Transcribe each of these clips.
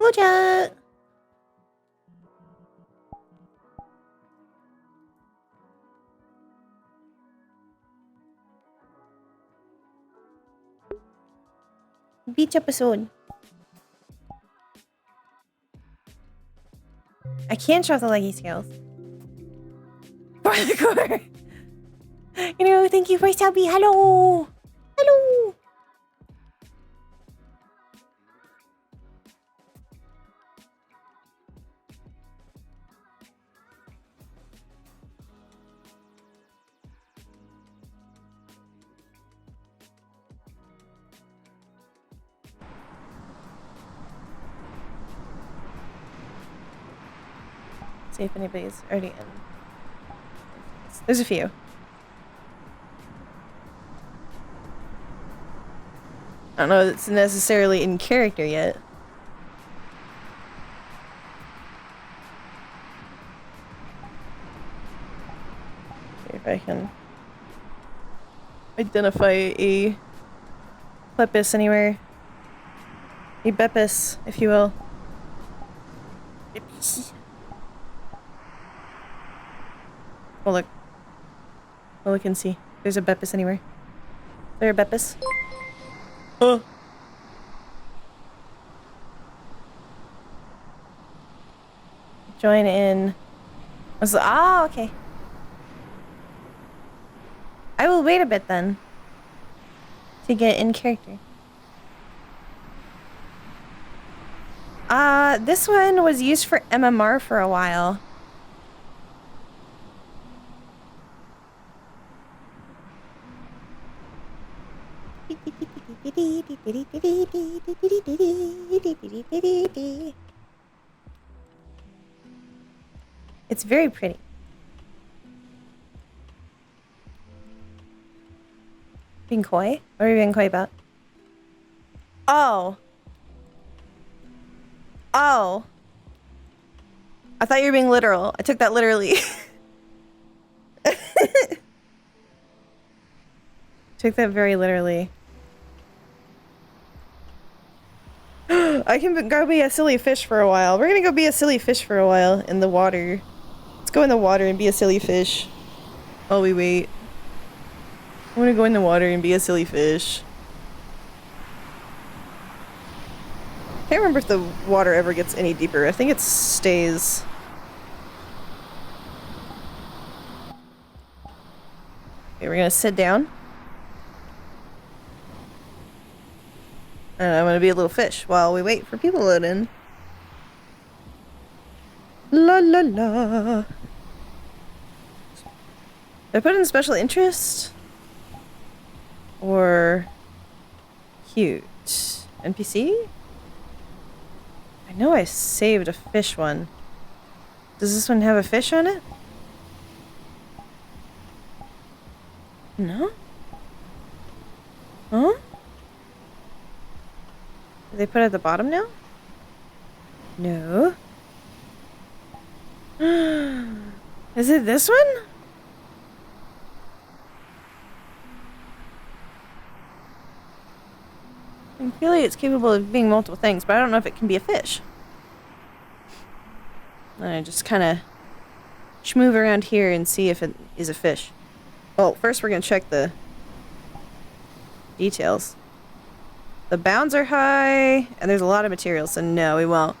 Mocha! Beach episode. I can't show off the leggy scales. For the core. You know, thank you for Selby. Hello. Hello. See if anybody's already in. There's a few. I don't know if it's necessarily in character yet. See if I can identify a Plepis anywhere. A Beppis, if you will. We'll look. We'll look and see. If there's a Beppis anywhere. Is there a Beppis? Oh. Join in. Oh, okay. I will wait a bit then. To get in character. This one was used for MMR for a while. It's very pretty. Being coy? What are you being coy about? Oh. Oh. I thought you were being literal. I took that literally. Took that very literally. I can go be a silly fish for a while. We're gonna go be a silly fish for a while in the water. Let's go in the water and be a silly fish. While we wait. I wanna go in the water and be a silly fish. Can't remember if the water ever gets any deeper. I think it stays. Okay, we're gonna sit down. And I'm gonna be a little fish while we wait for people to load in. La la la. Did I put in special interest? Or cute? NPC? I know I saved a fish one. Does this one have a fish on it? No? Huh? Did they put it at the bottom now? No. Is it this one? I feel like it's capable of being multiple things, but I don't know if it can be a fish. I just kind of schmoove around here and see if it is a fish. Well, first we're going to check the details. The bounds are high, and there's a lot of material, so no, we won't.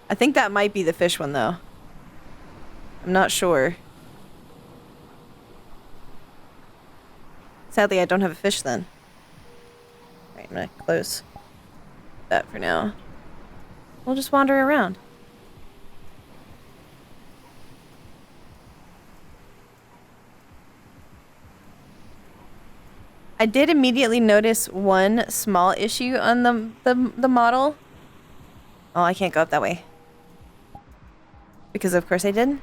I think that might be the fish one, though. I'm not sure. Sadly, I don't have a fish then. Alright, I'm gonna close that for now. We'll just wander around. I did immediately notice one small issue on the model. Oh, I can't go up that way. Because of course I did.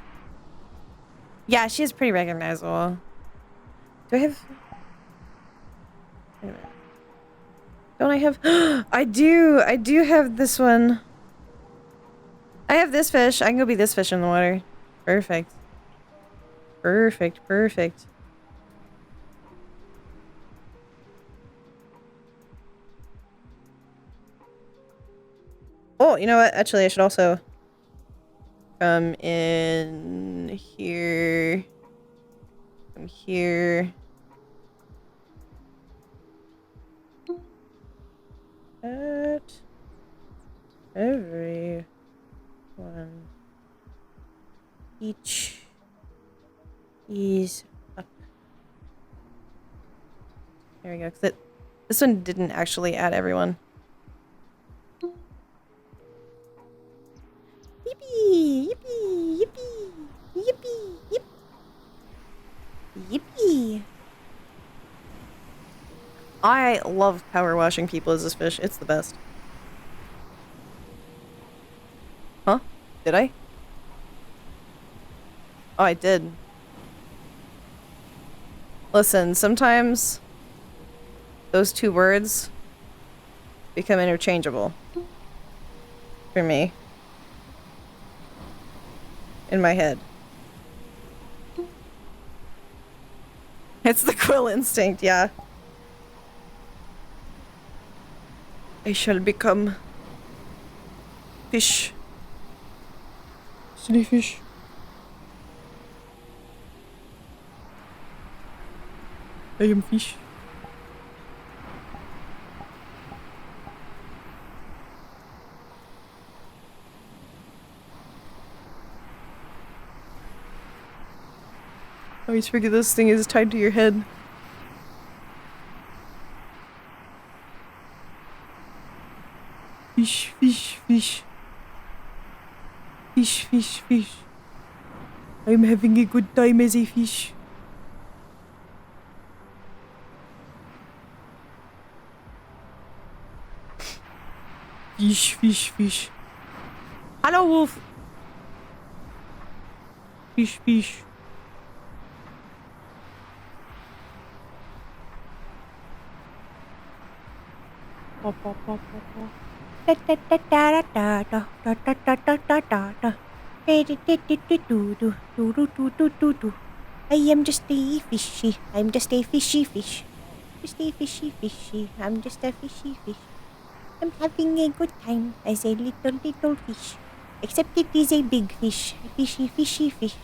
Yeah, she is pretty recognizable. Do I have... Wait a minute. Don't I have... I do have this one. I have this fish. I can go be this fish in the water. Perfect. Perfect, perfect. Oh, you know what? Actually, I should also come in here. Come here. At everyone. Each is up. There we go. 'Cause this one didn't actually add everyone. Yippee! Yippee! Yippee! Yippee! Yip! Yippee! I love power washing people as this fish. It's the best. Huh? Did I? Oh, I did. Listen, sometimes those two words become interchangeable for me in my head. It's the quill instinct, yeah. I shall become fish. Silly fish. I am fish. I always forget this thing is tied to your head. Fish, fish, fish. Fish, fish, fish. I'm having a good time as a fish. Fish, fish, fish. Hello, wolf. Fish, fish. Pop, pop, pop, pop, pop. I am just a fishy. I'm just a fishy fish. Just a fishy fishy. I'm just a fishy fish. I'm having a good time as a little fish. Except it is a big fish. A fishy fishy fish.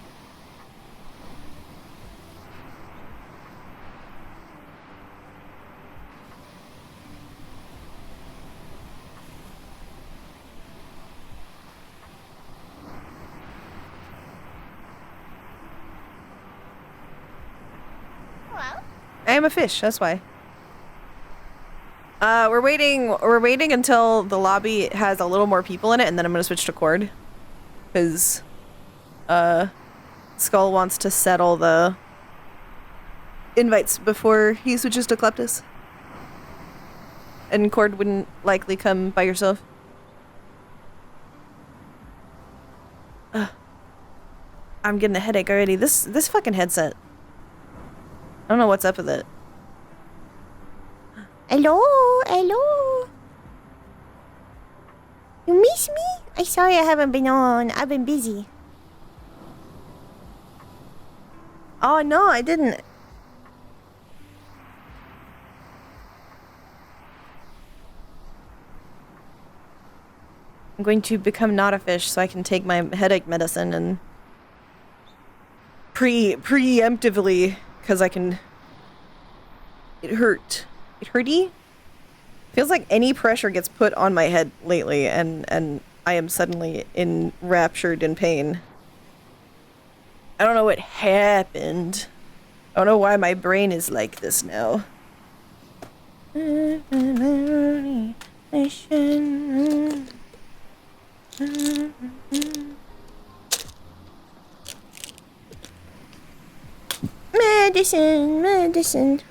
I am a fish, that's why. We're waiting until the lobby has a little more people in it, and then I'm gonna switch to Cord. Because, Skull wants to settle the invites before he switches to Kleptus. And Cord wouldn't likely come by yourself. I'm getting a headache already. This fucking headset. I don't know what's up with it. Hello? Hello? You miss me? I'm sorry I haven't been on. I've been busy. Oh, no, I didn't. I'm going to become not a fish so I can take my headache medicine and preemptively, because I can... It hurt. It hurty? Feels like any pressure gets put on my head lately, and I am suddenly enraptured in pain. I don't know what happened. I don't know why my brain is like this now. Medicine, medicine.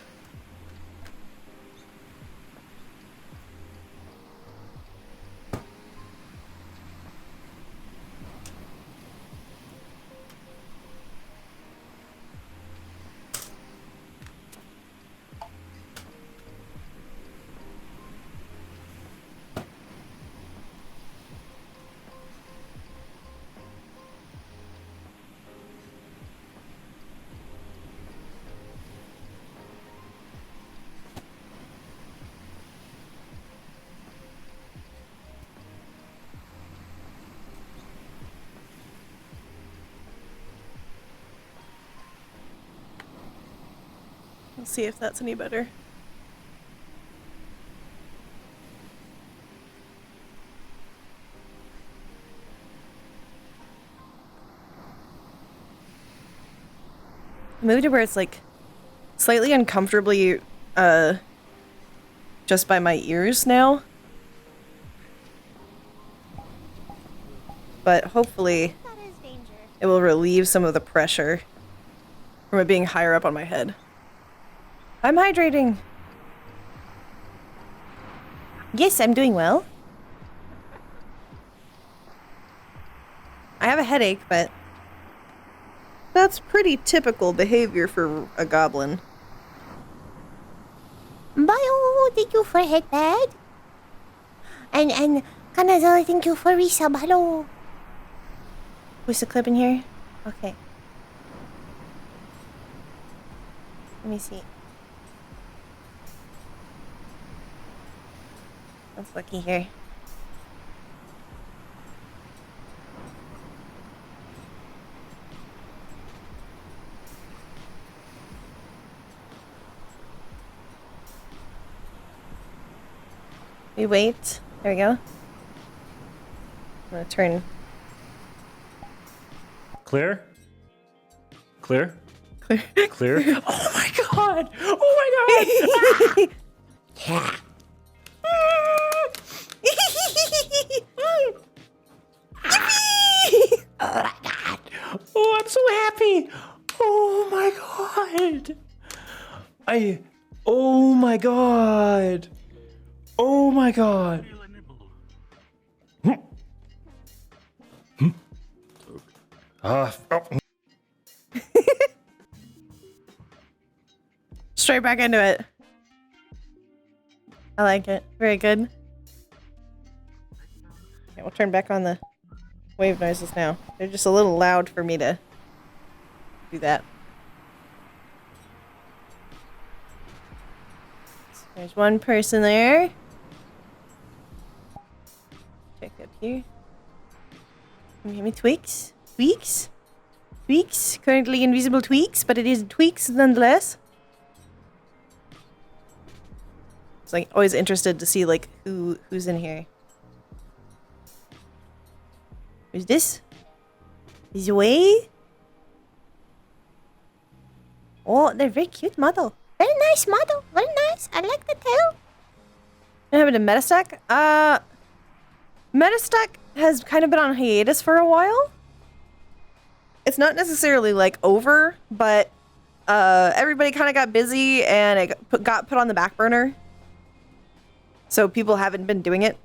We'll see if that's any better. Moved to where it's like slightly uncomfortably just by my ears now. But hopefully it will relieve some of the pressure from it being higher up on my head. I'm hydrating. Yes, I'm doing well. I have a headache, but that's pretty typical behavior for a goblin. Bio, thank you for headband. And Kanazal, thank you for resub. Hello. Was the clip in here? Okay. Let me see. Let's looky here. We wait. There we go. I'm gonna turn. Clear? Clear? Clear. Clear? Oh my god! Oh my god! Yeah. Oh my god! Oh, I'm so happy! Oh my god! Oh my god! Oh my god! Straight back into it. I like it. Very good. Okay, we'll turn back on the wave noises now. They're just a little loud for me to do that. So there's one person there. Check up here. Can you hear me? Tweaks? Tweaks? Tweaks? Currently invisible tweaks, but it is tweaks nonetheless. It's like always interested to see like who's in here. Who's this? Is away? Oh, they're very cute model. Very nice model. Very nice. I like the tail. What happened to Metastack? Metastack has kind of been on hiatus for a while. It's not necessarily like over, but everybody kind of got busy and it got put on the back burner. So people haven't been doing it.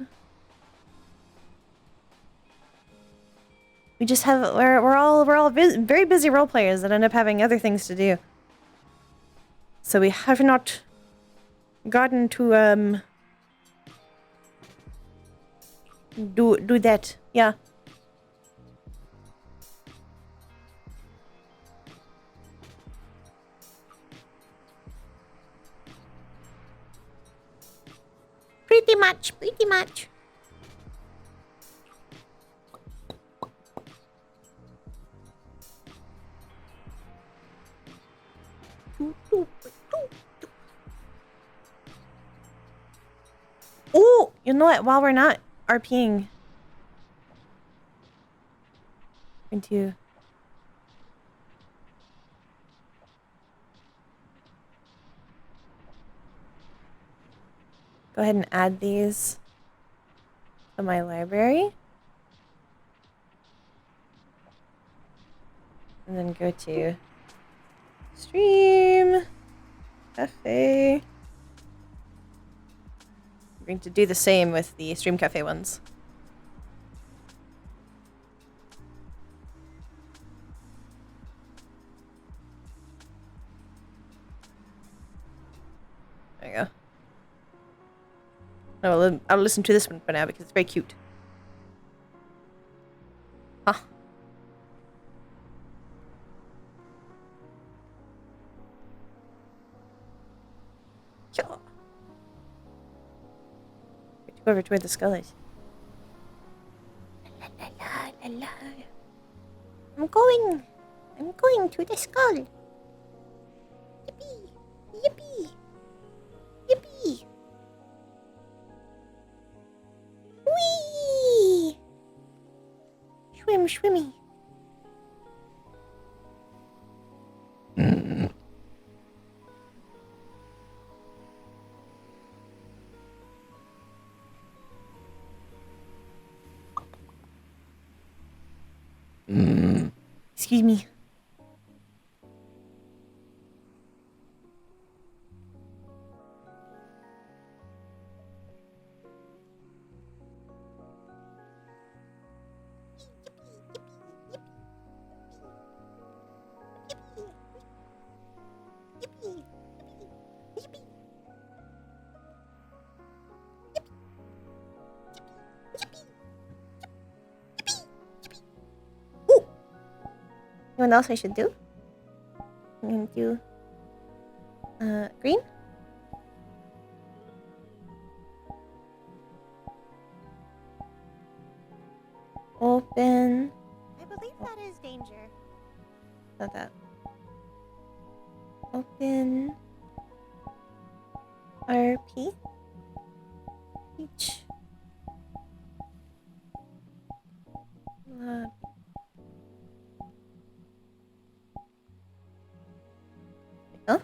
We just have we're all very busy role players that end up having other things to do. So we have not gotten to do that. Yeah. Pretty much. Pretty much. Oh, you know what? While we're not RPing into go ahead and add these to my library. And then go to Stream Cafe. I'm going to do the same with the Stream Cafe ones. There you go. No, I'll listen to this one for now because it's very cute. Huh. Yeah. Go over to where the skull is. La, la, la, la. I'm going to the skull. Yippee. I'm swimming. Excuse me. Ooh. You know what else I should do? I'm gonna do green. Open. I believe that is danger. Not that. Open. RP. Each. Huh?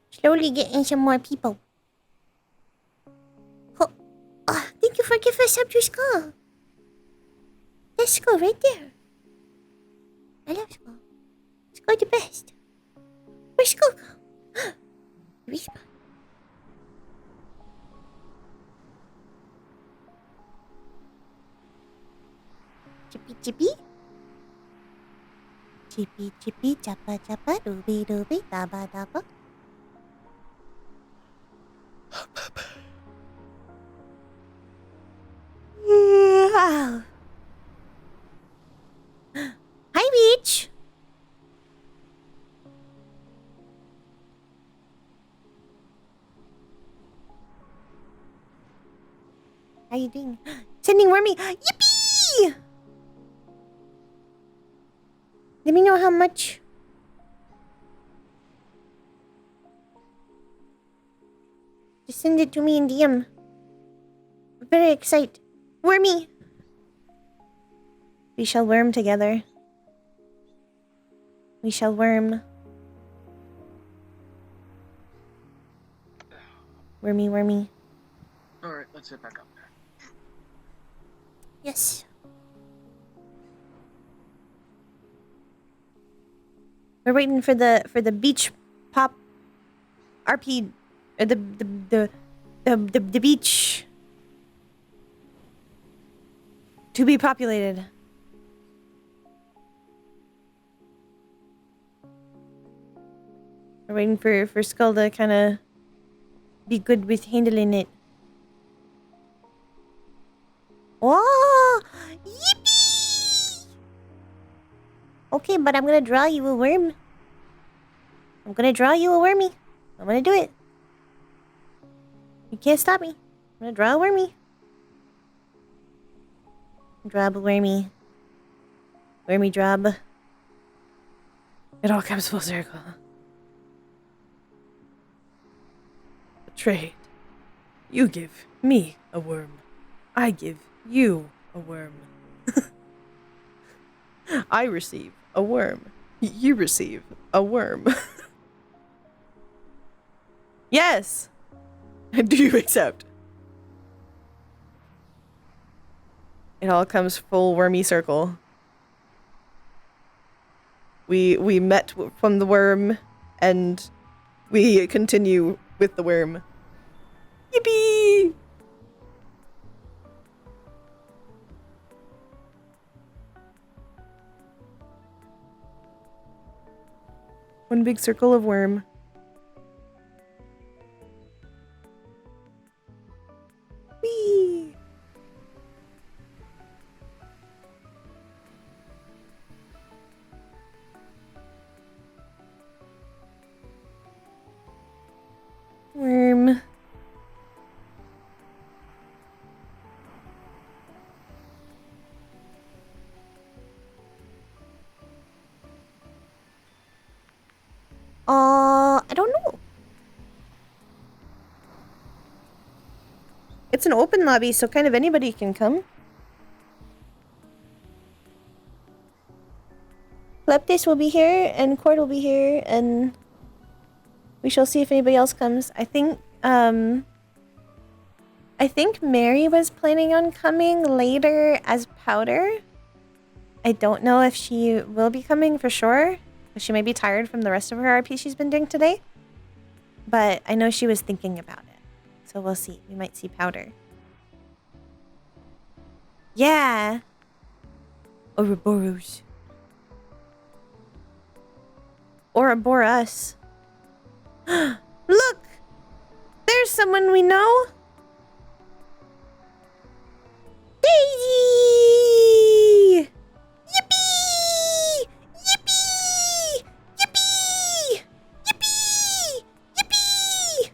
Slowly getting some more people. Oh, thank you for giving us up your skull. That's skull right there. I love skull. Skull the best. Where's skull go? Respawn. Chippy chippy. Chippy chippy chappa chappa dooby dooby dabba dabba. Wow. Hi, Beach. How you doing? Sending Wormy. Yippee! Let me know how much. Just send it to me in DM. I'm very excited. Wormy. We shall worm together. We shall worm. Wormy, wormy. Alright, let's head back up there. Yes. We're waiting for the beach pop RP the beach to be populated. We're waiting for Skull to kind of be good with handling it. Oh, yippee! Okay, but I'm gonna draw you a worm. I'm gonna draw you a wormy. I'm gonna do it. You can't stop me. I'm gonna draw a wormy. Drop a wormy. Wormy drop. It all comes full circle. Trade. You give me a worm. I give you a worm. I receive a worm. You receive a worm. Yes! Do you accept? It all comes full wormy circle. We met from the worm, and we continue with the worm. Yippee! One big circle of worm. Whee! Worm. I don't know. It's an open lobby, so kind of anybody can come. Kleptis will be here, and Cord will be here, and we shall see if anybody else comes. I think Mary was planning on coming later as Powder. I don't know if she will be coming for sure, but she may be tired from the rest of her RP she's been doing today. But I know she was thinking about it. So we'll see. We might see Powder. Yeah. Ouroboros. Ouroboros. Look! There's someone we know! Daisy! Yippee! Yippee! Yippee! Yippee! Yippee!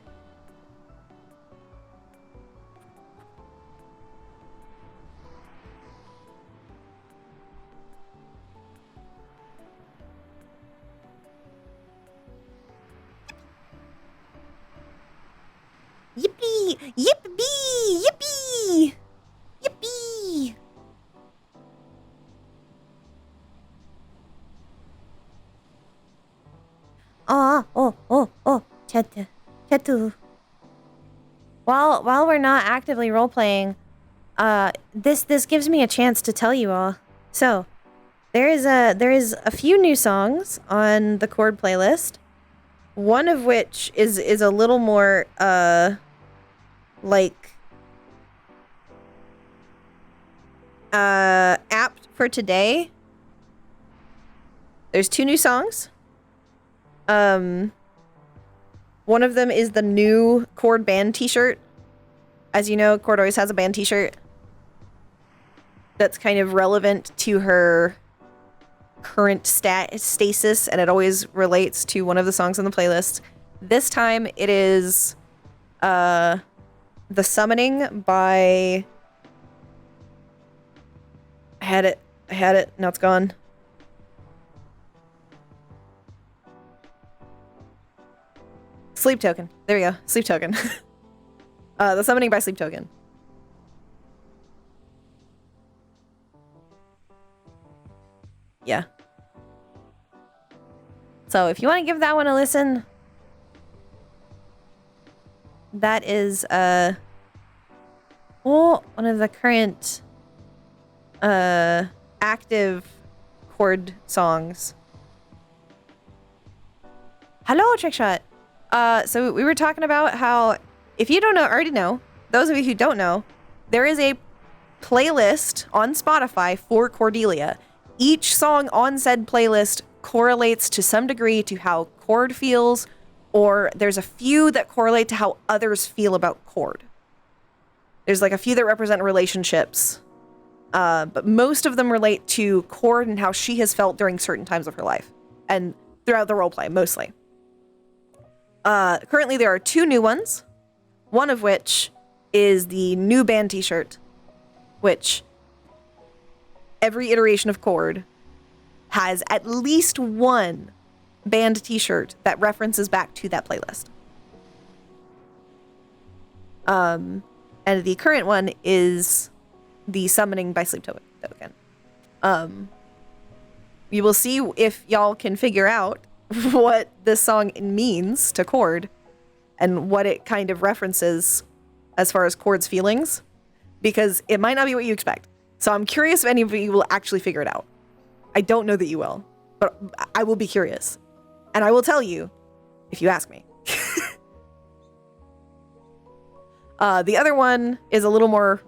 Yippee! Yippee! Yippee! Yippee! Chetu. While we're not actively role playing, this gives me a chance to tell you all. So, there is a few new songs on the Chord playlist. One of which is a little more apt for today. There's 2 new songs. One of them is the new Chord band t-shirt. As you know, Chord always has a band t-shirt that's kind of relevant to her current stasis, and it always relates to one of the songs on the playlist. This time it is The Summoning by... I had it, now it's gone. Sleep Token. There you go. Sleep Token. The Summoning by Sleep Token. Yeah. So if you want to give that one a listen, that is one of the current active Chord songs. Hello, Trickshot. So we were talking about how, if you don't already know, those of you who don't know, there is a playlist on Spotify for Cordelia. Each song on said playlist correlates to some degree to how Chord feels, or there's a few that correlate to how others feel about Chord. There's like a few that represent relationships, but most of them relate to Chord and how she has felt during certain times of her life, and throughout the roleplay, mostly. Currently there are 2 new ones, one of which is the new band t-shirt, which every iteration of Chord has at least one band t-shirt that references back to that playlist. And the current one is the Summoning by Sleep Token. You will see if y'all can figure out what this song means to Chord and what it kind of references as far as Chord's feelings, because it might not be what you expect. So I'm curious if any of you will actually figure it out. I don't know that you will, but I will be curious. And I will tell you if you ask me. The other one is a little more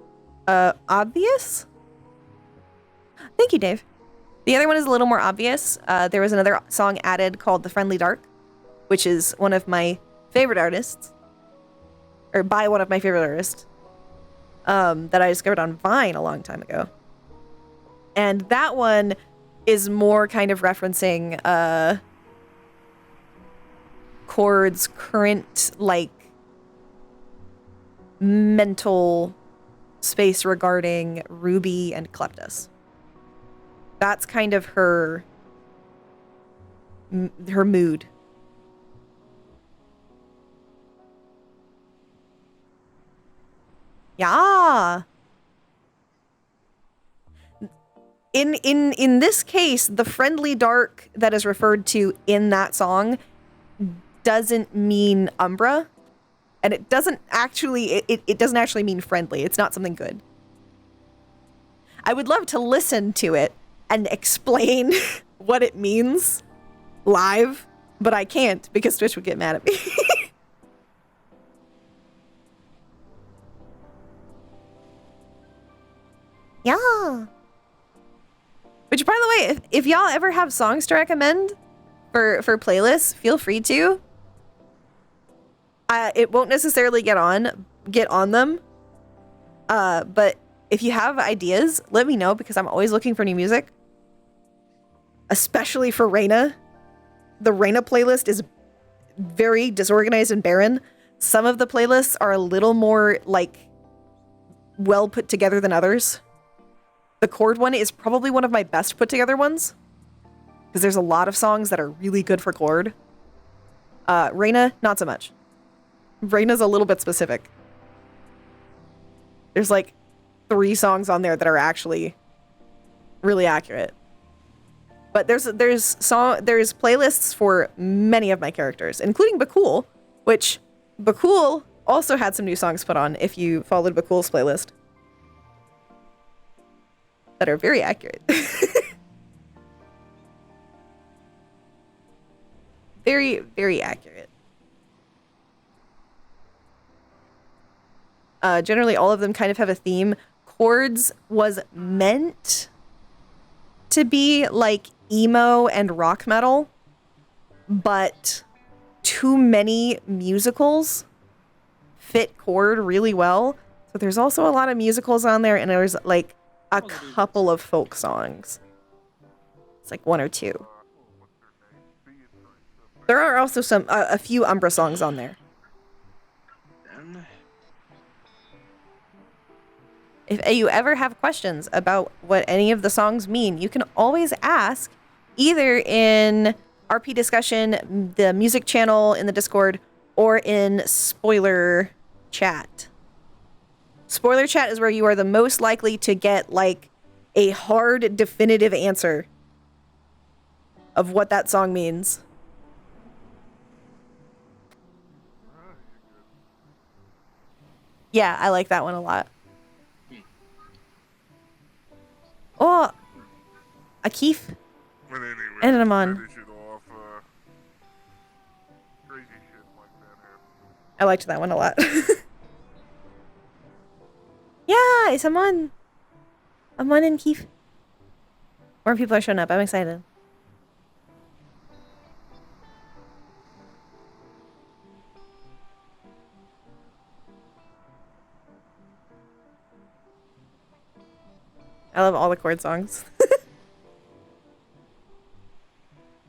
obvious. Thank you, Dave. The other one is a little more obvious. There was another song added called The Friendly Dark, which is one of my favorite artists, or by one of my favorite artists, that I discovered on Vine a long time ago. And that one is more kind of referencing Chord's current, like, mental space regarding Ruby and Kleptis. That's kind of her mood. Yeah. In this case, the friendly dark that is referred to in that song doesn't mean Umbra, and it doesn't actually it doesn't actually mean friendly. It's not something good. I would love to listen to it and explain what it means live, but I can't because Twitch would get mad at me. Yeah. Which, by the way, if y'all ever have songs to recommend for playlists, feel free to. It won't necessarily get on them. But if you have ideas, let me know because I'm always looking for new music. Especially for Reina. The Reina playlist is very disorganized and barren. Some of the playlists are a little more like well put together than others. The chord one is probably one of my best put together ones because there's a lot of songs that are really good for chord. Reina, not so much. Reina's a little bit specific. There's like 3 songs on there that are actually really accurate. But there's playlists for many of my characters, including Bakul, which Bakul also had some new songs put on if you followed Bakul's playlist. That are very accurate. Very, very accurate. Generally, all of them kind of have a theme. Chords was meant to be like emo and rock metal, but too many musicals fit chord really well. So there's also a lot of musicals on there, and there's like a couple of folk songs. It's like 1 or 2. There are also a few Umbra songs on there. If you ever have questions about what any of the songs mean, you can always ask either in RP discussion, the music channel in the Discord, or in spoiler chat. Spoiler chat is where you are the most likely to get like a hard, definitive answer of what that song means. Yeah, I like that one a lot. Oh, Akif and Aman. I liked that one a lot. Yeah, it's Aman. Aman and Keith. More people are showing up. I'm excited. I love all the chord songs.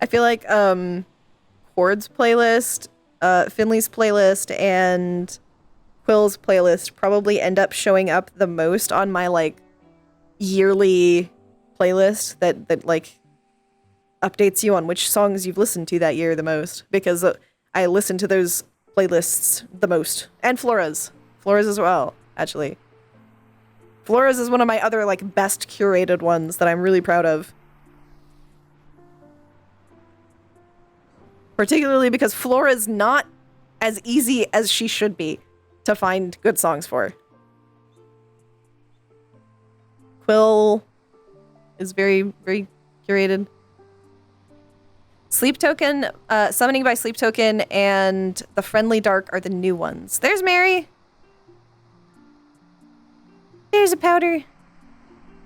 I feel like Chord's playlist, Finley's playlist, and Quill's playlist probably end up showing up the most on my like yearly playlist that like updates you on which songs you've listened to that year the most, because I listen to those playlists the most. And Flora's as well, actually. Flora's is one of my other like best curated ones that I'm really proud of. Particularly because Flora's not as easy as she should be to find good songs for. Quill is very, very curated. Sleep Token, Summoning by Sleep Token, and The Friendly Dark are the new ones. There's Mary. There's a Powder.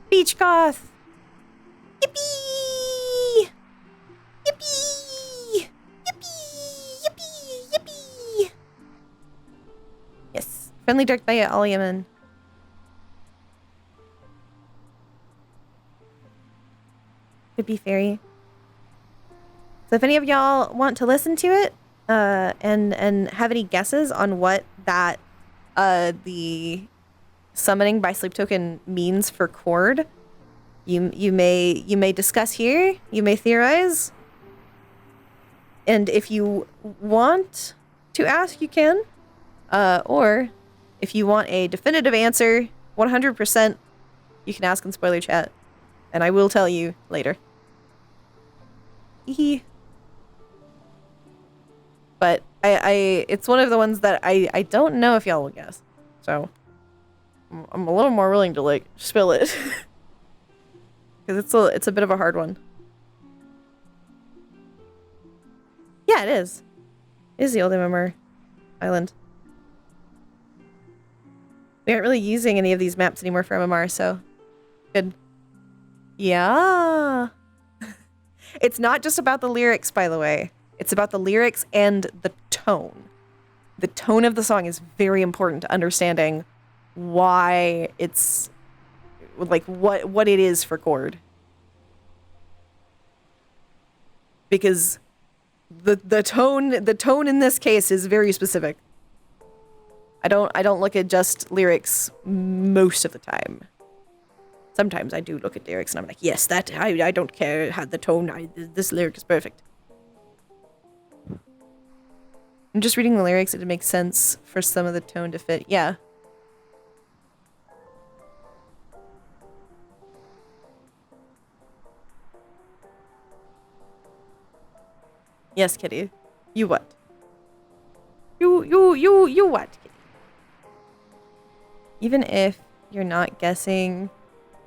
Beach Goth. Yippee! Yippee! Yippee! Yippee! Yippee! Yes. Friendly Dark by Al Yemen. Could be fairy. So if any of y'all want to listen to it, and have any guesses on what that the Summoning by Sleep Token means for chord, you may discuss here. You may theorize, and if you want to ask, you can, or if you want a definitive answer, 100%, you can ask in spoiler chat, and I will tell you later. Hee. But it's one of the ones that I don't know if y'all will guess. So I'm a little more willing to like spill it. Because it's a bit of a hard one. Yeah, it is. It is the old MMR island. We aren't really using any of these maps anymore for MMR, so good. Yeah. It's not just about the lyrics, by the way. It's about the lyrics and the tone. The tone of the song is very important to understanding why it's like what it is for Cord. Because the tone in this case is very specific. I don't look at just lyrics most of the time. Sometimes I do look at lyrics and I'm like, yes, that I don't care how the tone. This lyric is perfect. I'm just reading the lyrics. It makes sense for some of the tone to fit. Yeah. Yes, Kitty. You what? You what, Kitty? Even if you're not guessing...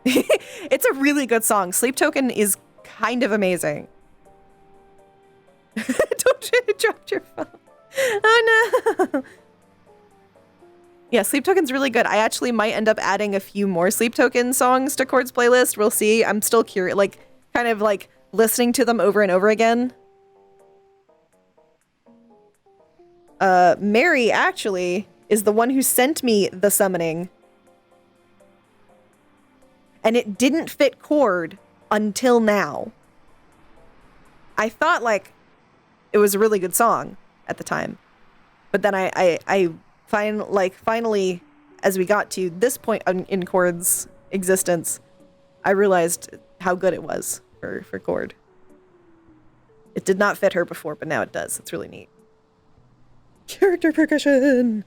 It's a really good song. Sleep Token is kind of amazing. Don't you drop your phone. Oh no! Yeah, Sleep Token's really good. I actually might end up adding a few more Sleep Token songs to Cord's playlist. We'll see. I'm still curious, like, kind of like listening to them over and over again. Mary actually is the one who sent me the summoning. And it didn't fit Cord until now. I thought, like, it was a really good song at the time. But then I finally, as we got to this point in Cord's existence, I realized how good it was for Cord. It did not fit her before, but now it does. It's really neat. Character percussion!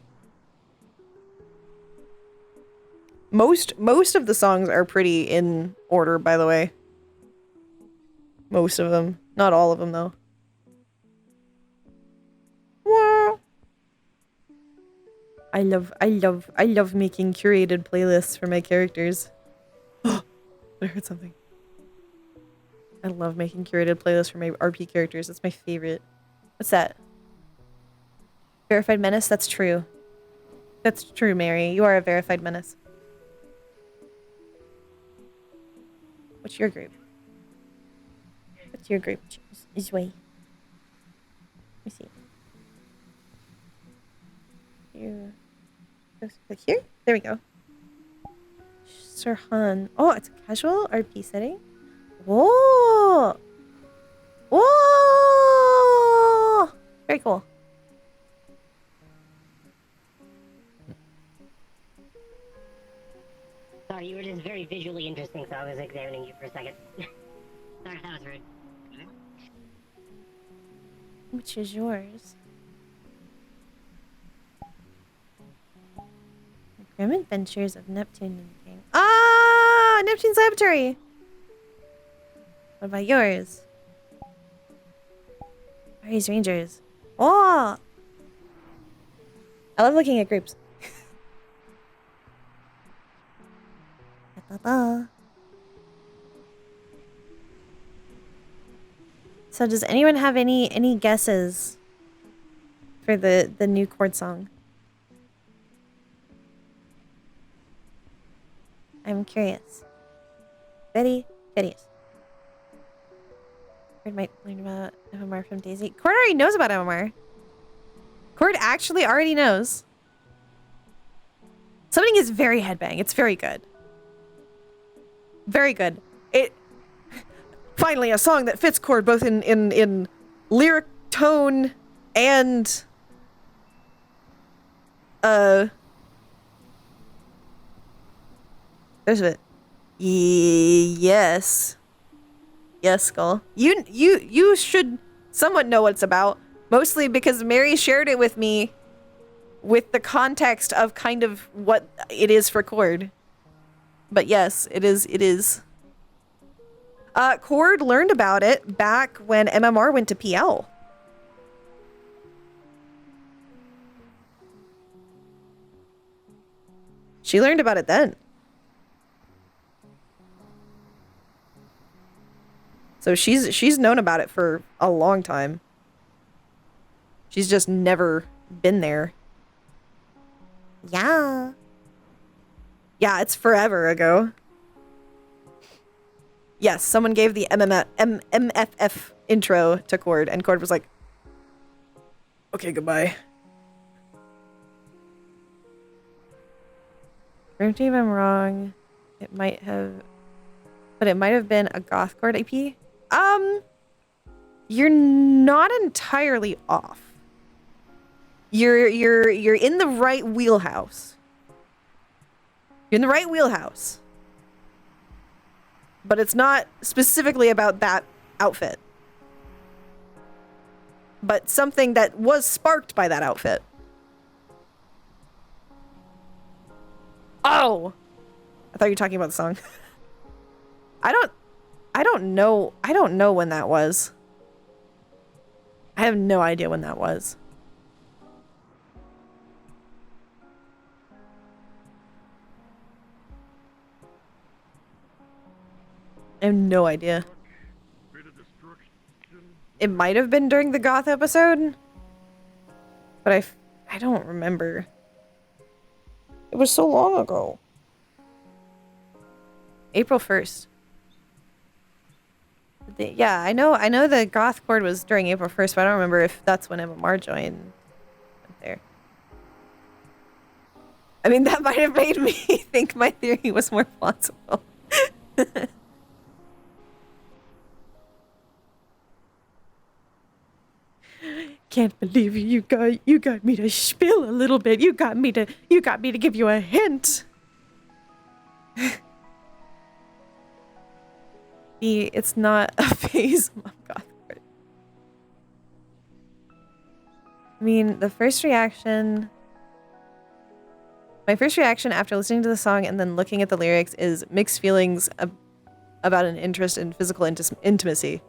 Most of the songs are pretty in order, by the way. Most of them. Not all of them, though. Wah. I love making curated playlists for my characters. I heard something. I love making curated playlists for my RP characters. It's my favorite. What's that? Verified menace? That's true. That's true, Mary. You are a verified menace. What's your group? What's your group? This way. Let me see. Here. Click here? There we go. Sir Han. Oh, it's a casual RP setting? Whoa! Whoa! Very cool. Sorry, you were just very visually interesting, so I was examining you for a second. Sorry, that was rude. Which is yours? The Grim Adventures of Neptune and the King. Ah! Neptune's Laboratory! What about yours? Ari's Rangers. Oh! I love looking at groups. So does anyone have any guesses for the new Cord song? I'm curious. Very curious. Cord might learn about MMR from Daisy. Cord already knows about MMR. Cord actually already knows. Summoning is very headbang. It's very good. Very good. It finally a song that fits Cord both in lyric tone and there's it. Yes. Yes, Skull. You should somewhat know what it's about. Mostly because Mary shared it with me with the context of kind of what it is for Cord. But yes, it is Cord learned about it back when MMR went to PL. She learned about it then. So she's known about it for a long time. She's just never been there. Yeah. Yeah, it's forever ago. Yes, someone gave the MFF intro to Cord, and Cord was like, okay, goodbye. Correct me if I'm wrong. It might have... But it might have been a goth Cord AP. You're not entirely off. You're in the right wheelhouse. You're in the right wheelhouse. But it's not specifically about that outfit. But something that was sparked by that outfit. Oh! I thought you were talking about the song. I don't know when that was. I have no idea when that was. I have no idea. It might have been during the goth episode, but I don't remember. It was so long ago. April 1st. Yeah, I know the goth Cord was during April 1st, but I don't remember if that's when MMR joined there. I mean, that might have made me think my theory was more plausible. Can't believe you got me to spill a little bit. You got me to give you a hint. It's not a phase of goth Cord. I mean, my first reaction after listening to the song and then looking at the lyrics is mixed feelings about an interest in physical intimacy.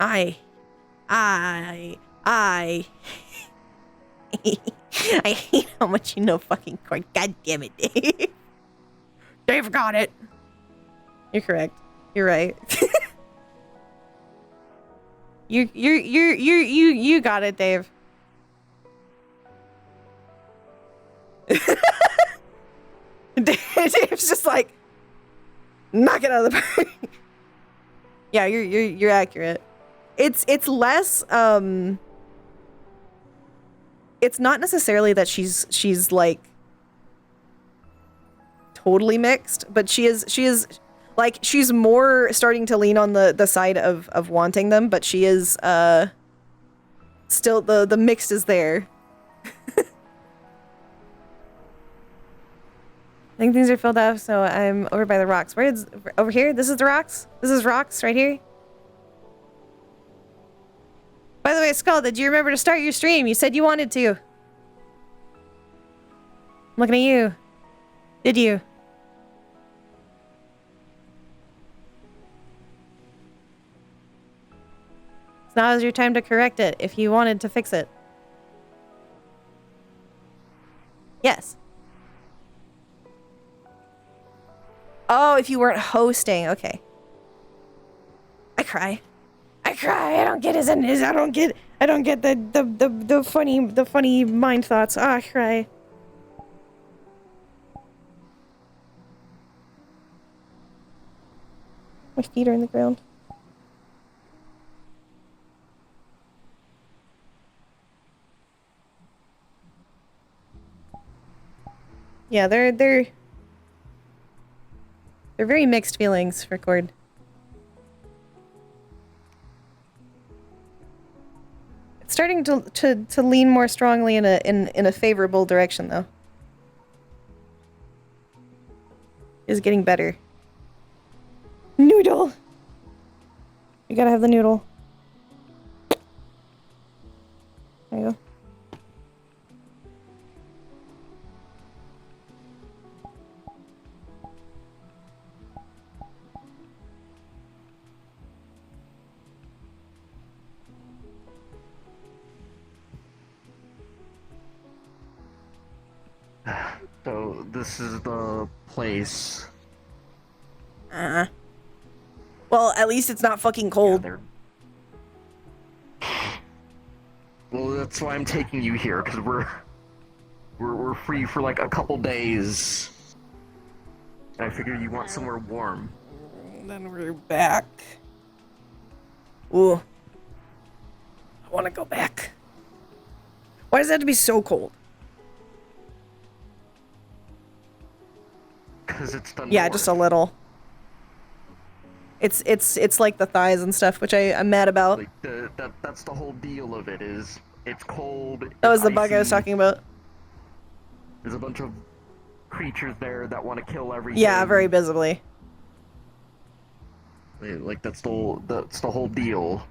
I I hate how much you know fucking Cord. God damn it, Dave. Dave got it. You're correct. You're right. You got it, Dave. Dave's just like, knock it out of the park. Yeah, you're accurate. It's less it's not necessarily that she's like totally mixed, but she is like, she's more starting to lean on the side of wanting them, but she is still the mixed is there. I think things are filled up, so I'm over by the rocks. Where is over here? This is the rocks? This is rocks right here? By the way, Skull, did you remember to start your stream? You said you wanted to. I'm looking at you. Did you? So now is your time to correct it if you wanted to fix it. Yes. Oh, if you weren't hosting, okay. I cry. I cry. I don't get I don't get the funny mind thoughts. Ah, I cry. My feet are in the ground. Yeah, they're very mixed feelings for Cord. It's starting to lean more strongly in a favorable direction, though. It's getting better. Noodle. You gotta have the noodle. There you go. So this is the place. Well, at least it's not fucking cold. Yeah, well, that's why I'm taking you here, because we're free for like a couple days. And I figure you want somewhere warm. Then we're back. Ooh. I want to go back. Why does it have to be so cold? Because it's the Yeah, north. just a little. It's like the thighs and stuff, which I'm mad about. Like that's the whole deal of it, is it's cold. That was it's the bug I was icy. talking about. There's a bunch of creatures there that want to kill everything. Yeah, very visibly. Like that's the whole deal.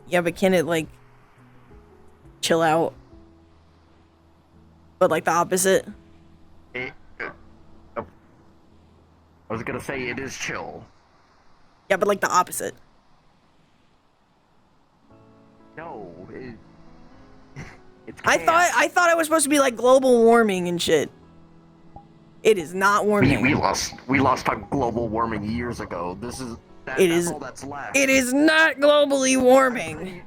Yeah, but can it like chill out? But like the opposite. I was gonna say it is chill. Yeah, but like the opposite. No, it's I thought it was supposed to be like global warming and shit. It is not warming. we lost on global warming years ago. This is that's all that's left. It is not globally warming.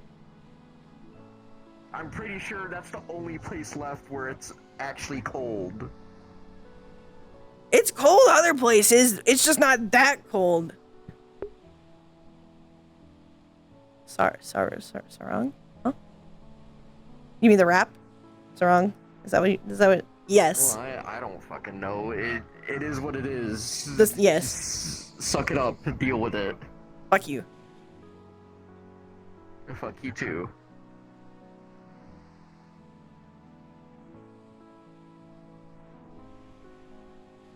I'm pretty sure that's the only place left where it's actually cold. It's cold other places. It's just not that cold. Sarong? Huh? You mean the rap? Sarong? Is that what? Yes. Well, I don't fucking know. It is what it is. Yes. Suck it up and deal with it. Fuck you. Fuck you too.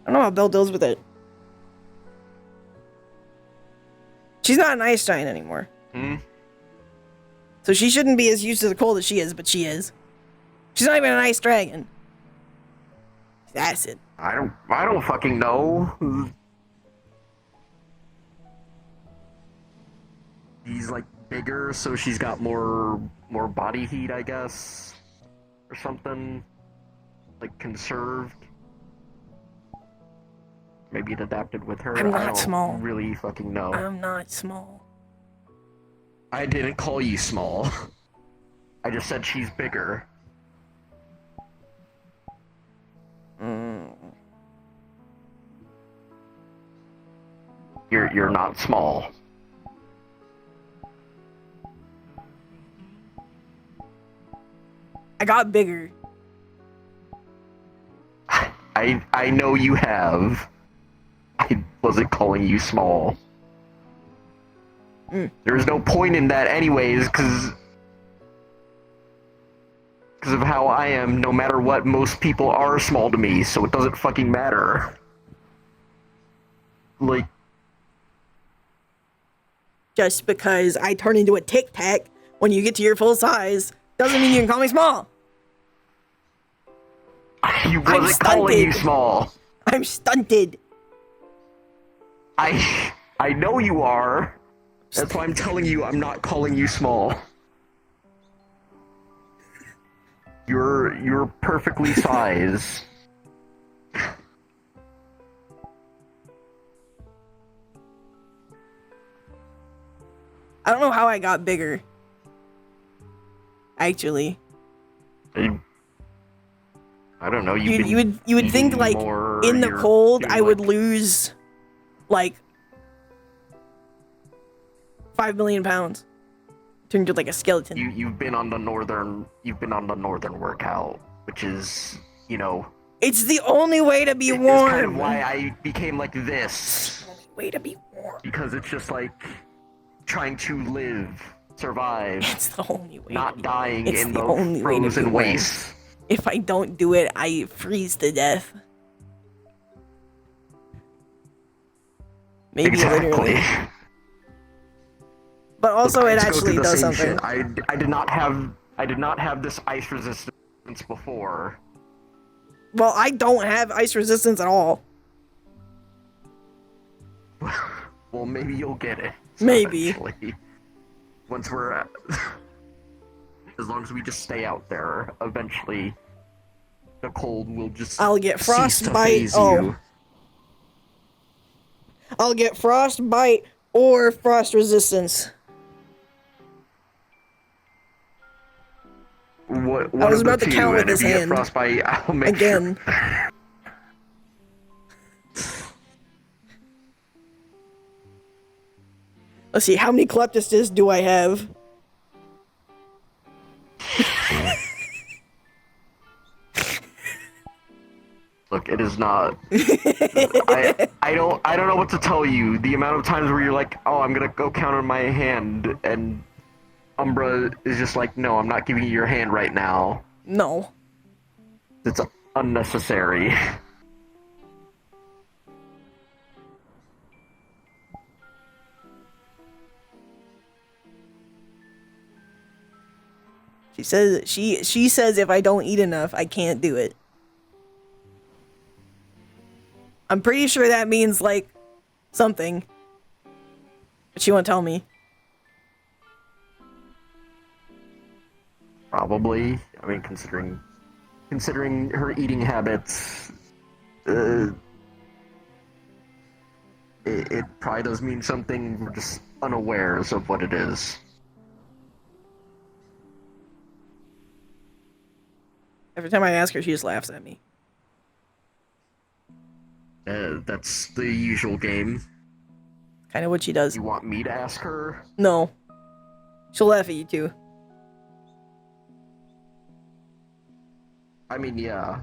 I don't know how Bill deals with it. She's not an ice giant anymore. So she shouldn't be as used to the cold as she is, but she is. She's not even an ice dragon. She's acid. I don't fucking know. He's like bigger, so she's got more body heat, I guess, or something, like conserved. Maybe it adapted with her. I'm I not don't small. really fucking know. I'm not small. I didn't call you small. I just said she's bigger. You're not small. I got bigger. I know you have. I wasn't calling you small. There's no point in that anyways, because of how I am. No matter what, most people are small to me, so it doesn't fucking matter. Like, Just because I turn into a Tic Tac when you get to your full size doesn't mean you can call me small. you wasn't calling you stunted. small. I'm stunted. I know you are. That's why I'm telling you I'm not calling you small. You're perfectly sized. I don't know how I got bigger. Actually. I don't know. You would think like in the cold I would lose like 5 million pounds. Turn into like a skeleton. You've been on the northern workout, which is, you know, It's the only way to be it's warm. kind of why I became like this. Way to be warm. Because it's just like trying to live, survive, It's the only way. not dying It's in the the only way to be frozen warm. wastes. If I don't do it, I freeze to death. Maybe Exactly. literally. But also it Let's go actually through the does same something. shit. I did not have this ice resistance before. Well, I don't have ice resistance at all. Well, maybe you'll get it. Maybe. Eventually. Once we're at... As long as we just stay out there, eventually the cold will just I'll get cease to frostbite. faze Oh. you. I'll get frostbite or frost resistance. What, I was of the about to two, count with and if his you get hand. frostbite, I'll make Again. sure. Let's see, how many kleptistas do I have? Look, it is not. I don't know what to tell you. The amount of times where you're like, oh, I'm gonna go count on my hand, and Umbra is just like, no, I'm not giving you your hand right now. No. It's unnecessary. She says if I don't eat enough, I can't do it. I'm pretty sure that means like something. But she won't tell me. Probably. I mean, considering her eating habits, it probably does mean something. We're just unawares of what it is. Every time I ask her, she just laughs at me. That's the usual game. Kind of what she does. You want me to ask her? No. She'll laugh at you too. I mean, yeah.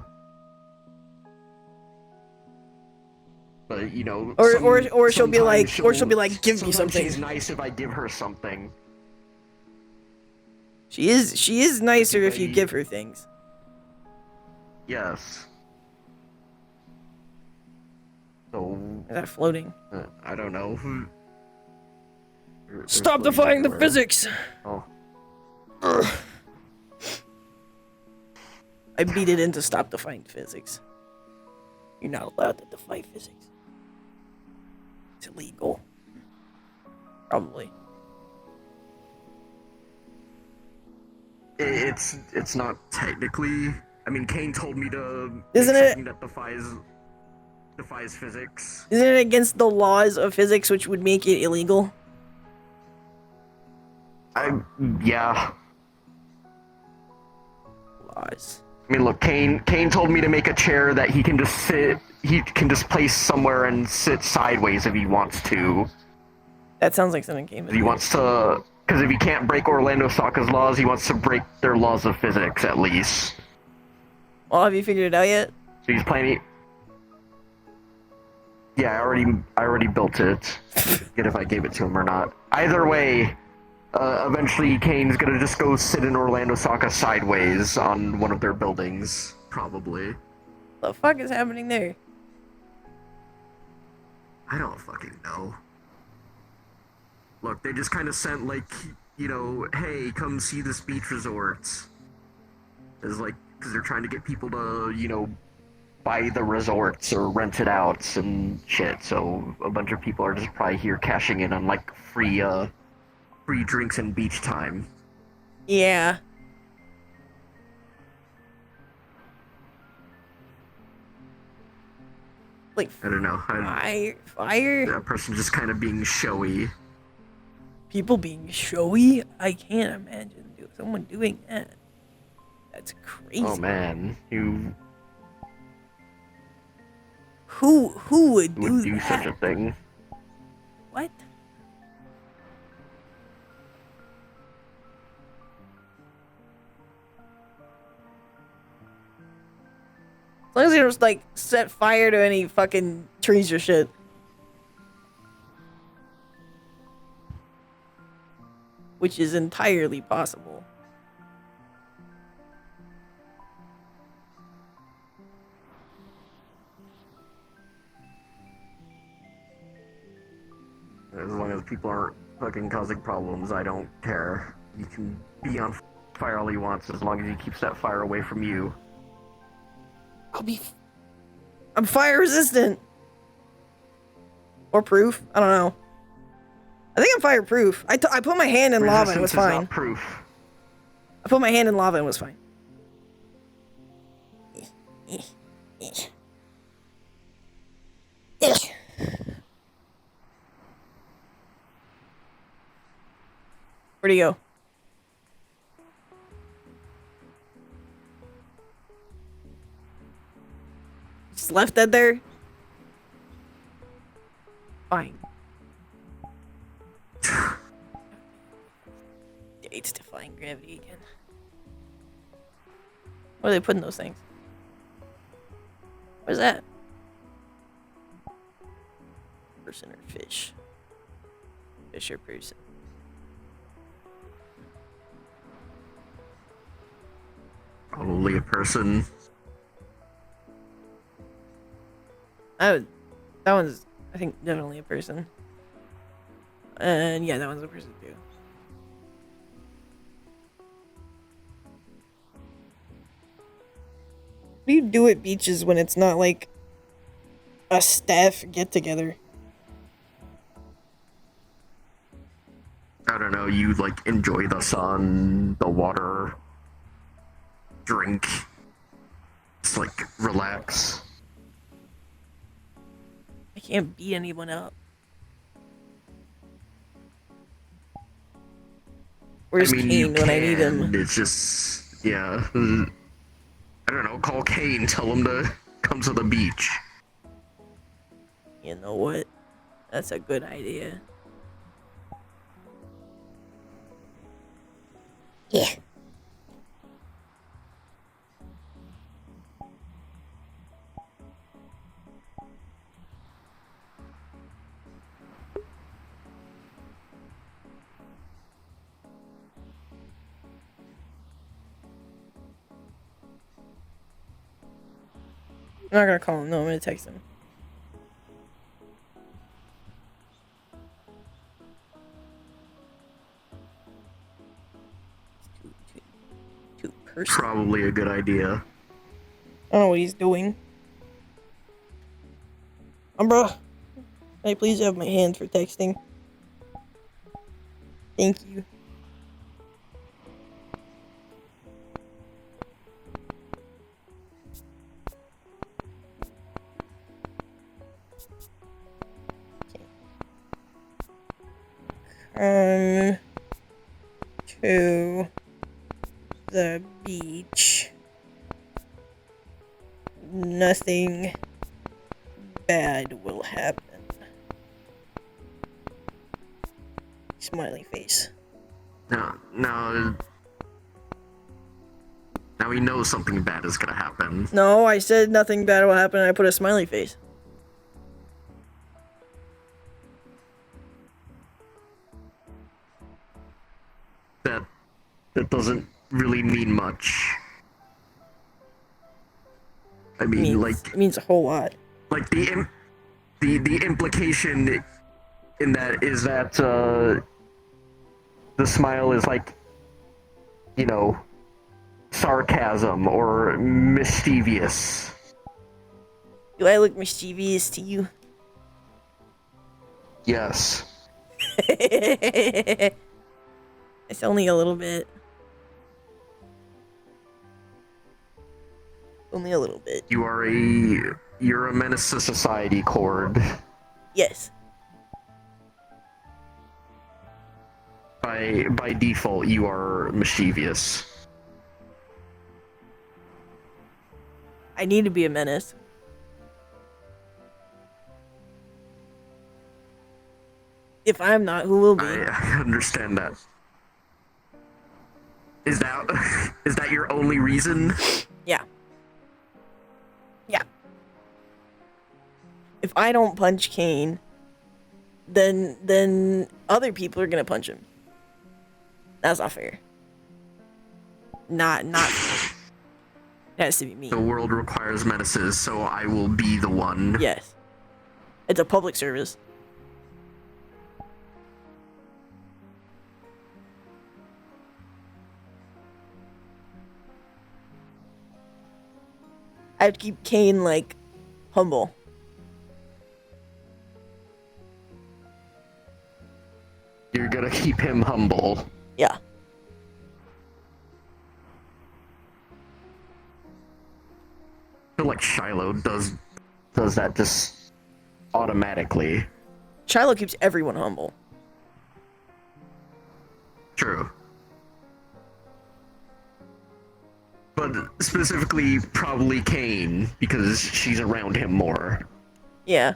But you know, Or she'll be like, sometimes give me something. She's nice if I give her something. She is nicer if you give her things. Yes. So Is that floating? I don't know. Stop defying the physics! Oh. I beat it into stop defying physics. You're not allowed to defy physics. It's illegal. Probably. It's not technically. I mean, Kane told me to. Isn't make it- something that defies physics? Isn't it against the laws of physics, which would make it illegal? Yeah. Laws. I mean, look, Kane told me to make a chair that he can just place somewhere and sit sideways if he wants to. That sounds like something Kane would He do. wants to, because if he can't break Orlando Sokka's laws, he wants to break their laws of physics at least. Well, have you figured it out yet? So he's planning. Yeah, I already built it. Forget if I gave it to him or not. Either way, eventually Kane's gonna just go sit in Orlando Sokka sideways on one of their buildings, probably. What the fuck is happening there? I don't fucking know. Look, they just kind of sent, like, you know, hey, come see this beach resort. It's like, because they're trying to get people to, you know, buy the resorts or rent it out and shit. So a bunch of people are just probably here cashing in on, like, free drinks and beach time. Yeah. Like, I don't know. fire? That person just kind of being showy. People being showy? I can't imagine someone doing that. That's crazy. Oh man, Who would would do that? such a thing? What? As long as you don't like set fire to any fucking trees or shit. Which is entirely possible. As long as people aren't fucking causing problems, I don't care. You can be on fire all you want, as long as he keeps that fire away from you. I'm fire resistant. Or proof. I don't know. I think I'm fireproof. I put my hand in lava and it was Resistance is fine. not proof. I put my hand in lava and it was fine. Where'd he go? Just left that there? Fine. It's defying gravity again. Where are they putting those things? Where's that? Person or fish? Fish or person? Probably a person. That one's, I think, definitely a person. And yeah, that one's a person too. What do you do at beaches when it's not like a staff get together? I don't know, you like enjoy the sun, the water, drink, just like relax. I can't beat anyone up. Where's Kane when I need him? It's just, yeah. I don't know, call Kane, tell him to come to the beach. You know what? That's a good idea. Yeah. I'm not gonna call him. No, I'm gonna text him. Too personal. Probably a good idea. I don't know what he's doing. Bro, can I please have my hand for texting? Thank you. To the beach. Nothing bad will happen. Smiley face. Now he knows something bad is gonna happen. No, I said nothing bad will happen. I put a smiley face. That doesn't really mean much. I mean, It means a whole lot. like the implication in that is that the smile is like, you know, sarcasm or mischievous. Do I look mischievous to you? Yes. It's only a little bit. Only a little bit. You're a menace to society, Cord. Yes. By default, you are mischievous. I need to be a menace. If I'm not, who will be? I understand that. Is that your only reason? Yeah. Yeah. If I don't punch Kane, then other people are gonna punch him. That's not fair. Not fair. It has to be me. The world requires menaces, so I will be the one. Yes. It's a public service. I have to keep Kane, like, humble. You're gonna keep him humble. Yeah. feel like Shiloh does that just automatically. Shiloh keeps everyone humble. True. But specifically, probably Kane, because she's around him more. Yeah.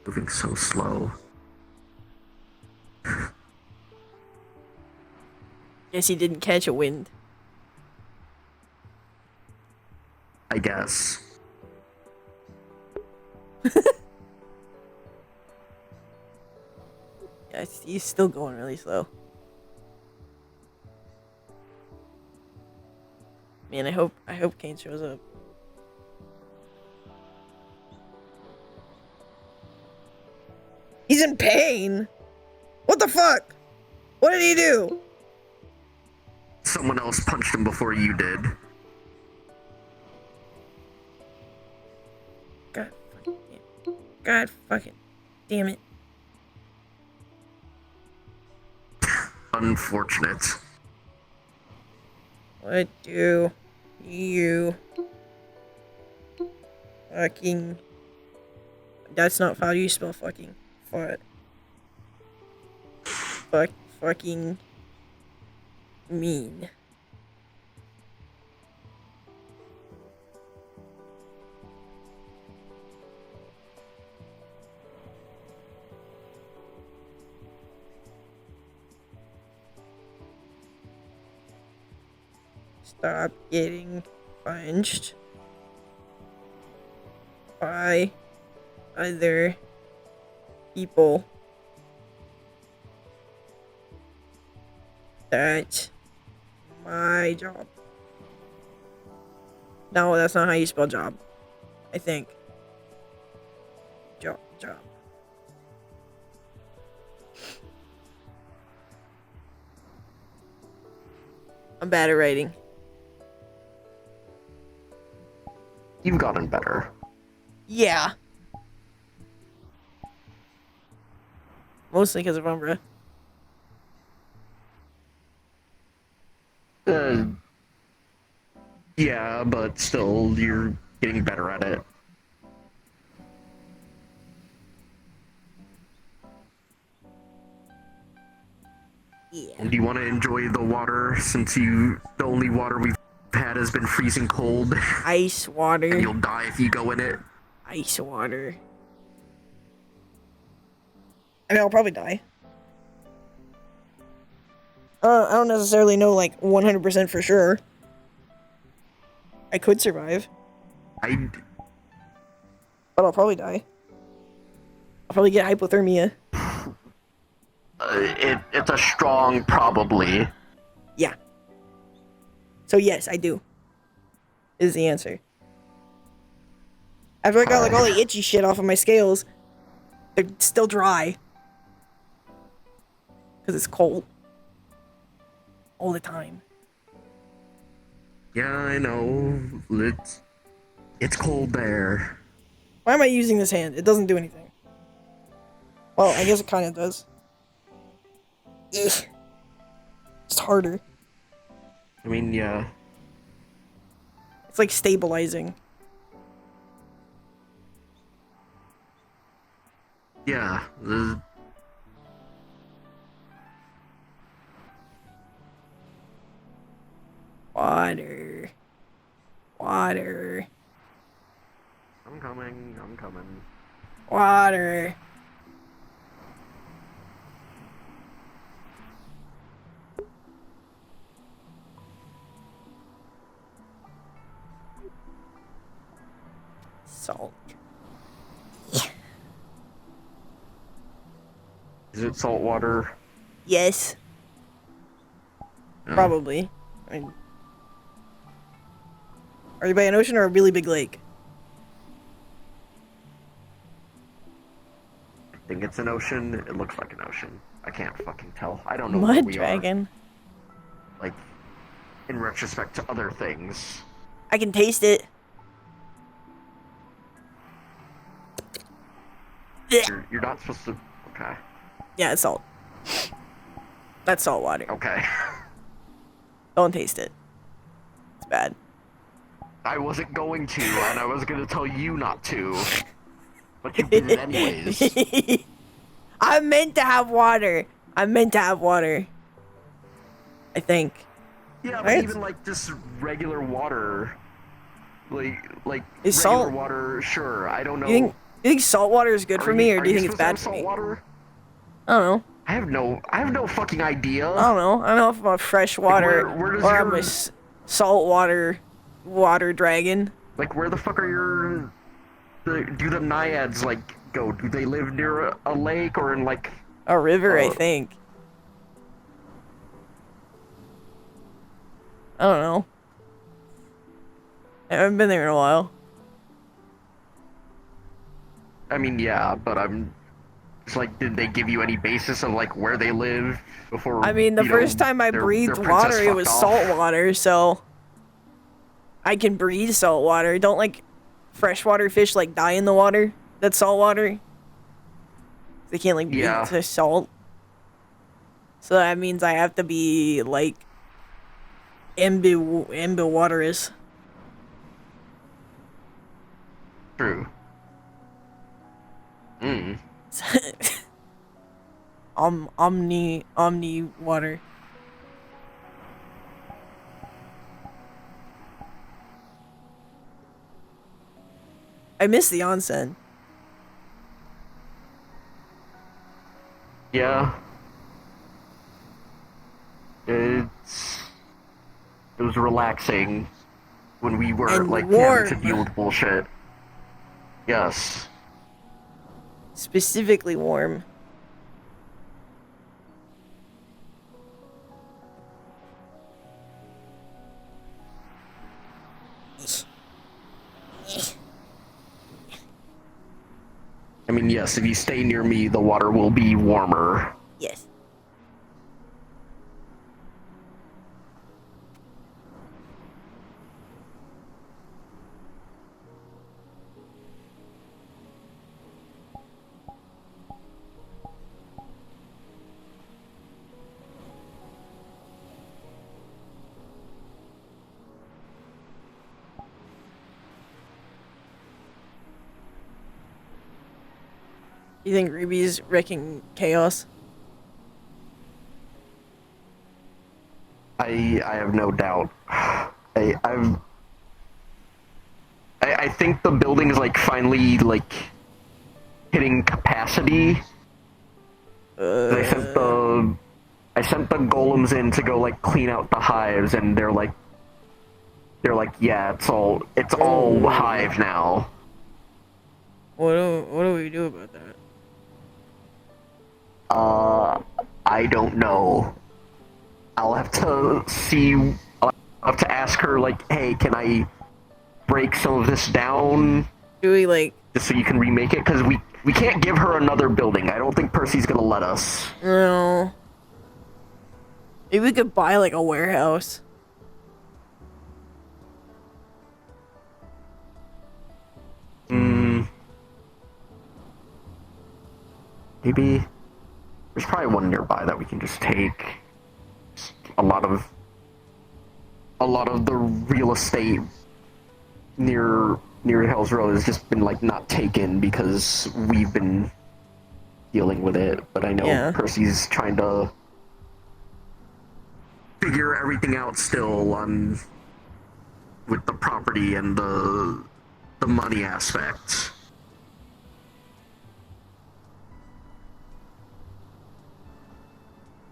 Moving so slow. Guess he didn't catch a wind. I guess. Yeah, he's still going really slow. Man, I hope Kane shows up. He's in pain. What the fuck? What did he do? Someone else punched him before you did. God fucking damn it. Unfortunate. What do you fucking... That's not how you spell fucking. Fucking mean. Stop getting punched by other people. That's my job. No, that's not how you spell job. I think. Job. I'm bad at writing. You've gotten better. Yeah. Mostly because of Umbra. Yeah, but still, you're getting better at it. Yeah. Do you want to enjoy the water since the only water we've had has been freezing cold? Ice water. And you'll die if you go in it. Ice water. I mean, I'll probably die. I don't necessarily know, like, 100% for sure. I could survive, but I'll probably die. I'll probably get hypothermia. It's a strong probably. Yeah. So yes, I do. Is the answer. After I got, like, all the itchy shit off of my scales, they're still dry. Because it's cold. All the time. Yeah, I know. It's cold there. Why am I using this hand? It doesn't do anything. Well, I guess it kind of does. Ugh. It's harder. I mean, yeah. It's like stabilizing. Yeah. Water. Water. I'm coming. Water. Salt. Is it salt water? Yes. No. Probably. I mean, Are you by an ocean or a really big lake? I think it's an ocean. It looks like an ocean. I can't fucking tell. I don't know where Mud we dragon. are. Like, in retrospect to other things. I can taste it. You're not supposed to. Okay. Yeah, it's salt. That's salt water. Okay. Don't taste it. It's bad. I wasn't going to, and I was gonna tell you not to. But you did it anyways. I'm meant to have water. I'm meant to have water. I think. Yeah, but Right? even like just regular water, like Is regular salt- water. Sure, I don't know. You think salt water is good for me, or do you think it's bad for salt me? water? I don't know. I have no fucking idea. I don't know. I don't know if I'm a fresh water where does or I'm your- a salt water dragon. Like, where the fuck are do the naiads like go? Do they live near a lake or in like? A river, I Oh. think. I don't know. I haven't been there in a while. I mean, yeah, but it's like, did they give you any basis of like where they live before? I mean, the you know, first time I their breathed princess water, it fucked was off? salt water, so I can breathe salt water. Don't like freshwater fish like die in the water that's salt water. They can't like breathe Yeah. to salt. So that means I have to be like ambiwaterous. True. Mm. Omni water. I miss the onsen. Yeah. It was relaxing when we weren't And like having to warm. deal with bullshit. Yes. Specifically warm. I mean, yes, if you stay near me, the water will be warmer. Yes. You think Ruby's wrecking chaos? I have no doubt. I think the building is like finally like hitting capacity. I sent the golems in to go like clean out the hives, and they're like, yeah, it's all hive now. What do we do about that? I don't know. I'll have to see. I'll have to ask her, like, hey, can I break some of this down Do we like? just so you can remake it? Because we can't give her another building. I don't think Percy's gonna let us. No. Maybe we could buy like a warehouse. Maybe there's probably one nearby that we can just take. A lot of the real estate near Hell's Road has just been like not taken because we've been dealing with it. But I know Yeah. Percy's trying to figure everything out still on with the property and the money aspect.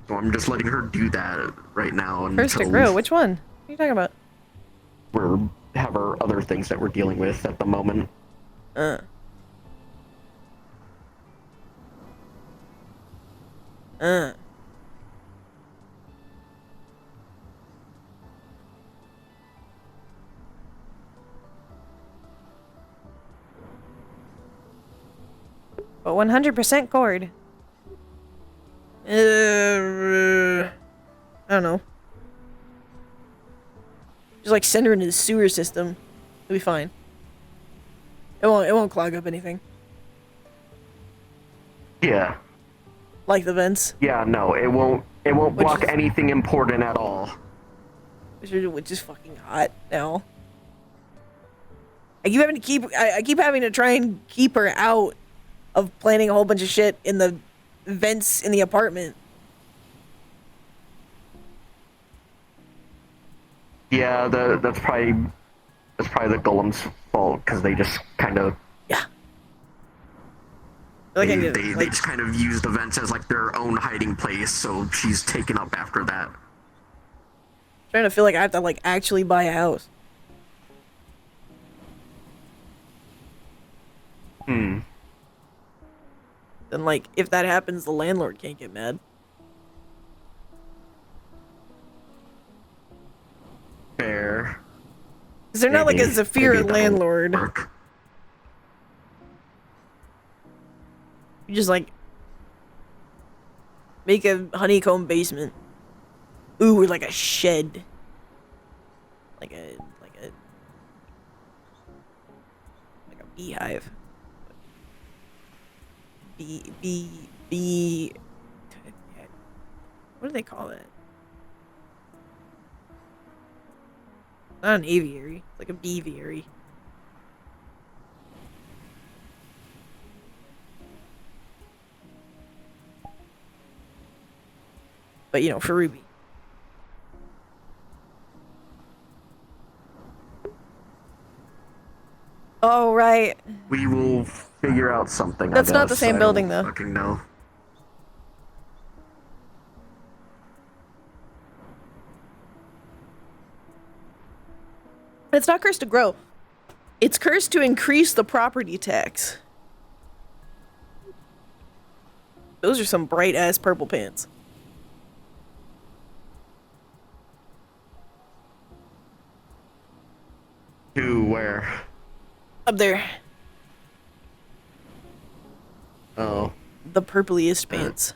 So I'm just letting her do that right now First to until grow. Which one? What are you talking about? we have our other things that we're dealing with at the moment. Uh. But 100% cord. I don't know. Just like send her into the sewer system. It'll be fine. It won't clog up anything. Yeah. Like the vents. Yeah, no, it won't block is- anything important at all. Which is fucking hot now. I keep having to try and keep her out of planning a whole bunch of shit in the vents in the apartment. Yeah, that's probably the golem's fault, because they just kind of Yeah. Like they just kind of use the vents as like their own hiding place, so she's taken up after that. trying to feel like I have to like actually buy a house. Hmm. Then like if that happens, the landlord can't get mad. Fair. Because they're not like a Maybe Zephyr that'll landlord. work. You just like make a honeycomb basement. Ooh, or like a shed. Like a beehive. Bee. What do they call it? Not an aviary. It's like a beeviary. But you know, for Ruby. Oh, right. We will figure out something. That's I not the guess. same I building, don't though. Fucking know. It's not cursed to grow. It's cursed to increase the property tax. Those are some bright ass purple pants. To where? Up there. Oh. The purpliest pants.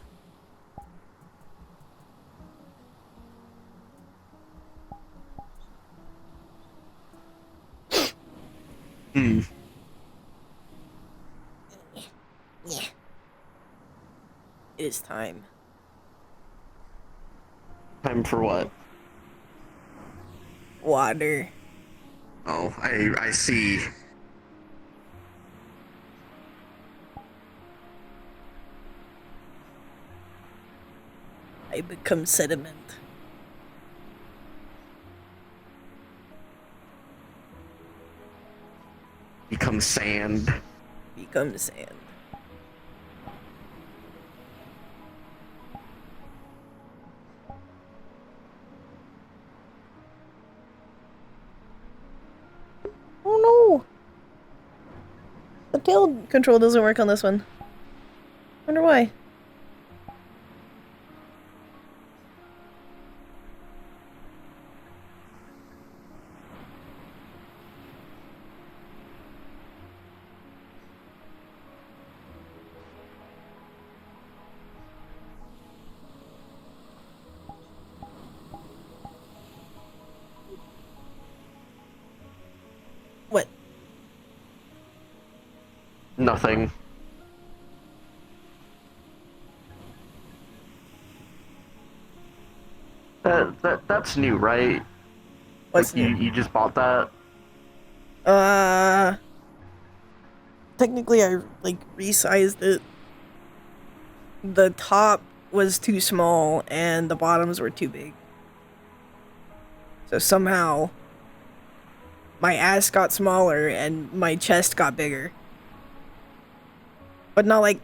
Hmm. Yeah. It is time. Time for what? Water. Oh, I see. I become sediment. Become sand. Become sand. Oh no! The tail control doesn't work on this one. Wonder why. What? Nothing. That's new, right? What's like new? you just bought that? Technically I like resized it. The top was too small and the bottoms were too big. So somehow my ass got smaller and my chest got bigger. But not like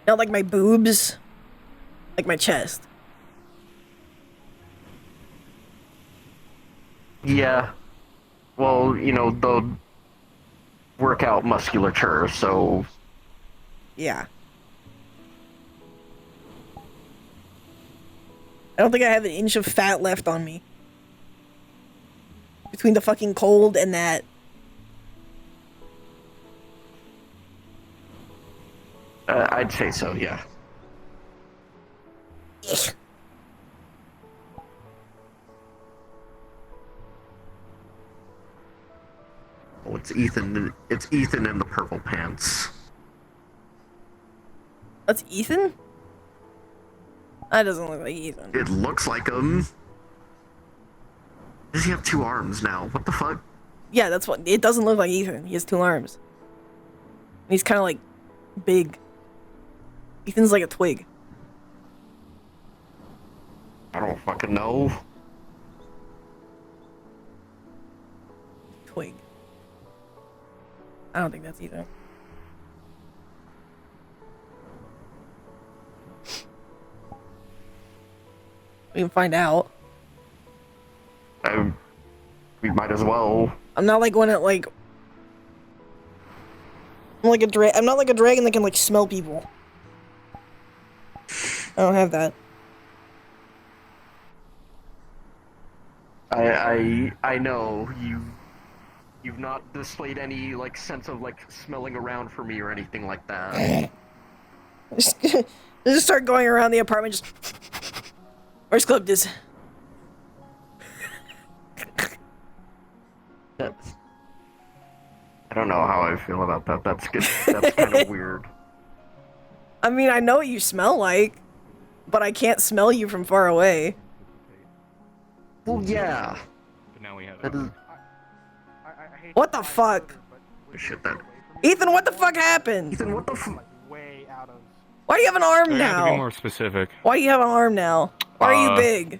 my boobs, like my chest. Yeah. Well, you know, the workout musculature, so Yeah. I don't think I have an inch of fat left on me. Between the fucking cold and that. I'd say so, yeah. Oh, it's Ethan. It's Ethan in the purple pants. That's Ethan? That doesn't look like Ethan. It looks like him. Does he have 2 arms now? What the fuck? Yeah, that's what. It doesn't look like Ethan. He has 2 arms. He's kind of like big. Ethan's like a twig. I don't fucking know. Twig. I don't think that's Ethan. We can find out. We might as well. I'm not like one that like. I'm like a I'm not like a dragon that can like smell people. I don't have that. I know you've not displayed any like sense of like smelling around for me or anything like that. Just start going around the apartment. Just where's Club is? I don't know how I feel about that. That's good. That's kind of weird. I mean, I know what you smell like, but I can't smell you from far away. Well, yeah. But now we have That is, What the fuck? shit, that. Ethan, what the fuck happened? Ethan, what the f? Way out of. Why do you have an arm I have to be now? more specific. Why do you have an arm now? Why are you big?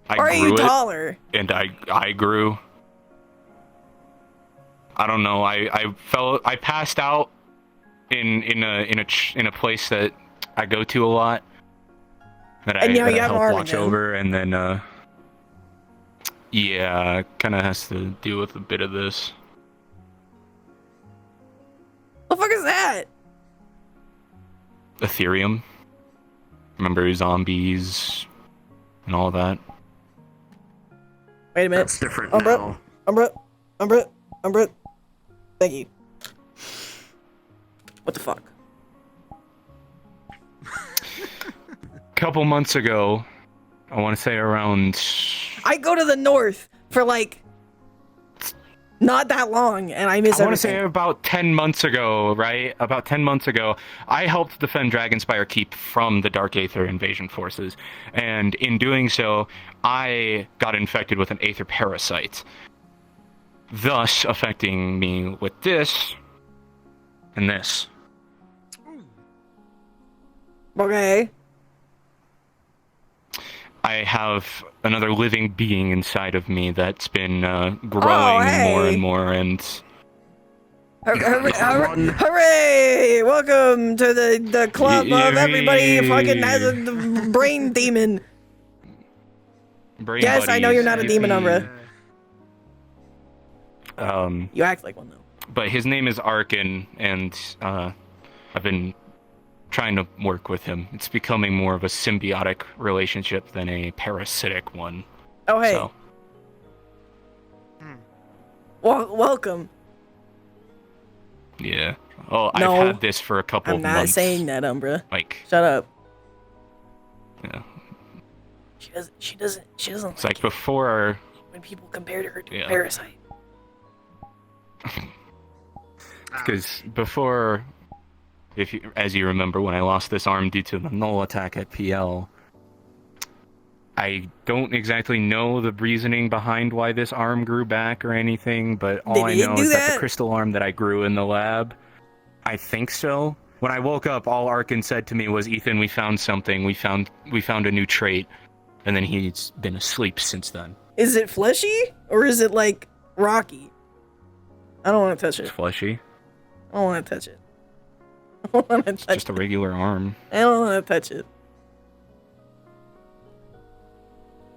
I Why are grew you it, taller? and I grew. I don't know. I passed out in a place that I go to a lot. That And now that you I have an help arm watch again. over, and then yeah, kind of has to deal with a bit of this. What the fuck is that? Ethereum. Remember zombies and all that. Wait a minute. That's different Umbra, now. Umbra. Thank you. What the fuck? Couple months ago, I want to say around. I go to the north for like not that long, and I miss I want to everything. say about 10 months ago, right? About 10 months ago, I helped defend Dragonspire Keep from the Dark Aether invasion forces. And in doing so, I got infected with an Aether parasite, thus affecting me with this and this. Okay. I have another living being inside of me that's been growing hey. more and more, and Hooray! Welcome to the club of everybody fucking has a brain demon. brain Yes, I know buddies, you're not a demon, yippee. Umbra. You act like one though. But his name is Arkin, and I've been trying to work with him. It's becoming more of a symbiotic relationship than a parasitic one. Oh hey. So, Welcome. yeah. Oh, No, I've had this for a couple I'm of not months. saying that, Umbra. Like, Shut up. yeah. She doesn't It's like before. when people compare to her to Yeah. a parasite. Because before, as you remember, when I lost this arm due to the null attack at PL, I don't exactly know the reasoning behind why this arm grew back or anything, but all I Did it know do is that that? the crystal arm that I grew in the lab, I think so. When I woke up, all Arkin said to me was, "Ethan, we found something. We found a new trait," and then he's been asleep since then. Is it fleshy or is it like rocky? I don't want to touch It's it. fleshy. I don't want to touch it. I don't want to It's touch just a it. regular arm. I don't want to touch it.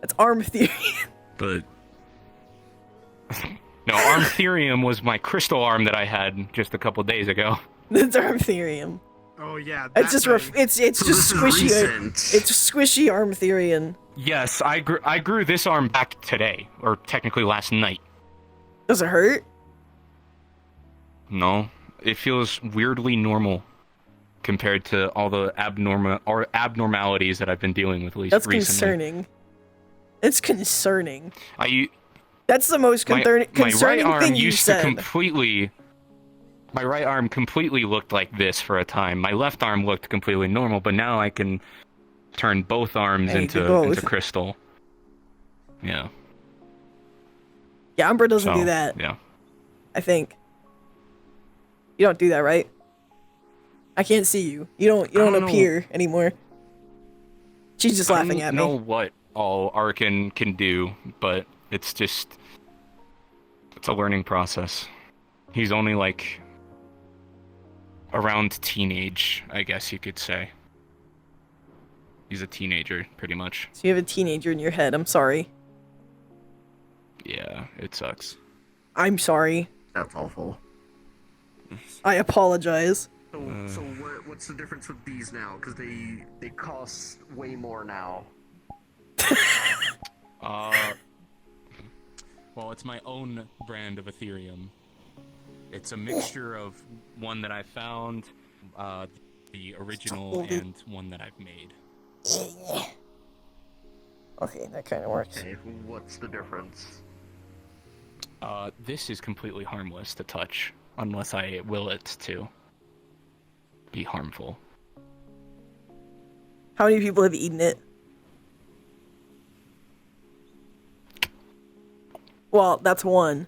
That's arm theory. But no, Armtherium was my crystal arm that I had just a couple days ago. That's armtherium. Oh yeah. It's just it's So just this is squishy. recent. It's squishy armtherium. Yes, I grew this arm back today, or technically last night. Does it hurt? No, It feels weirdly normal compared to all the abnormalities that I've been dealing with That's recently. concerning. It's concerning. I That's the most my concerning right arm thing you used said. to completely. My right arm completely looked like this for a time. My left arm looked completely normal, but now I can turn both arms Hey, do into both. crystal. Yeah. Yeah, Umbra doesn't So, do that. Yeah. I think. You don't do that, right? I can't see you. You don't don't know. appear anymore. She's just laughing at I don't me. know what all Arkin can do, but it's a learning process. He's only like around teenage, I guess you could say. He's a teenager, pretty much. So you have a teenager in your head. I'm sorry. Yeah, it sucks. I'm sorry. That's awful. I apologize. So what's the difference with these now? Because they cost way more now. Well, it's my own brand of Ethereum. It's a mixture of one that I found, the original, and one that I've made. Okay, that kind of works. Okay, what's the difference? This is completely harmless to touch, unless I will it to be harmful. How many people have eaten it? Well, that's one.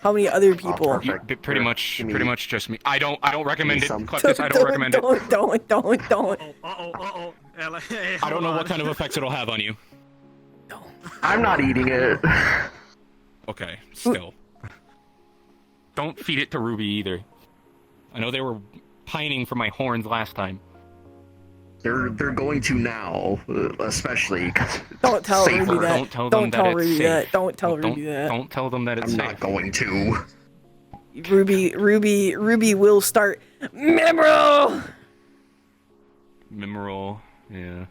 How many other people? Perfect. Pretty much just me. I don't recommend it. Some. Cluckus, I don't recommend it. Don't. Uh-oh. Hey, I don't know hold what kind of effects it'll have on you. I'm not eating it. Okay, still. Don't feed it to Ruby either. I know they were pining for my horns last time. They're going to now, especially. 'Cause Don't tell safer. Ruby that. Don't tell them that it's Ruby safe. that. Don't tell Ruby that. Don't tell them that it's I'm safe. not going to. Ruby will start Memorable. Mineral, yeah.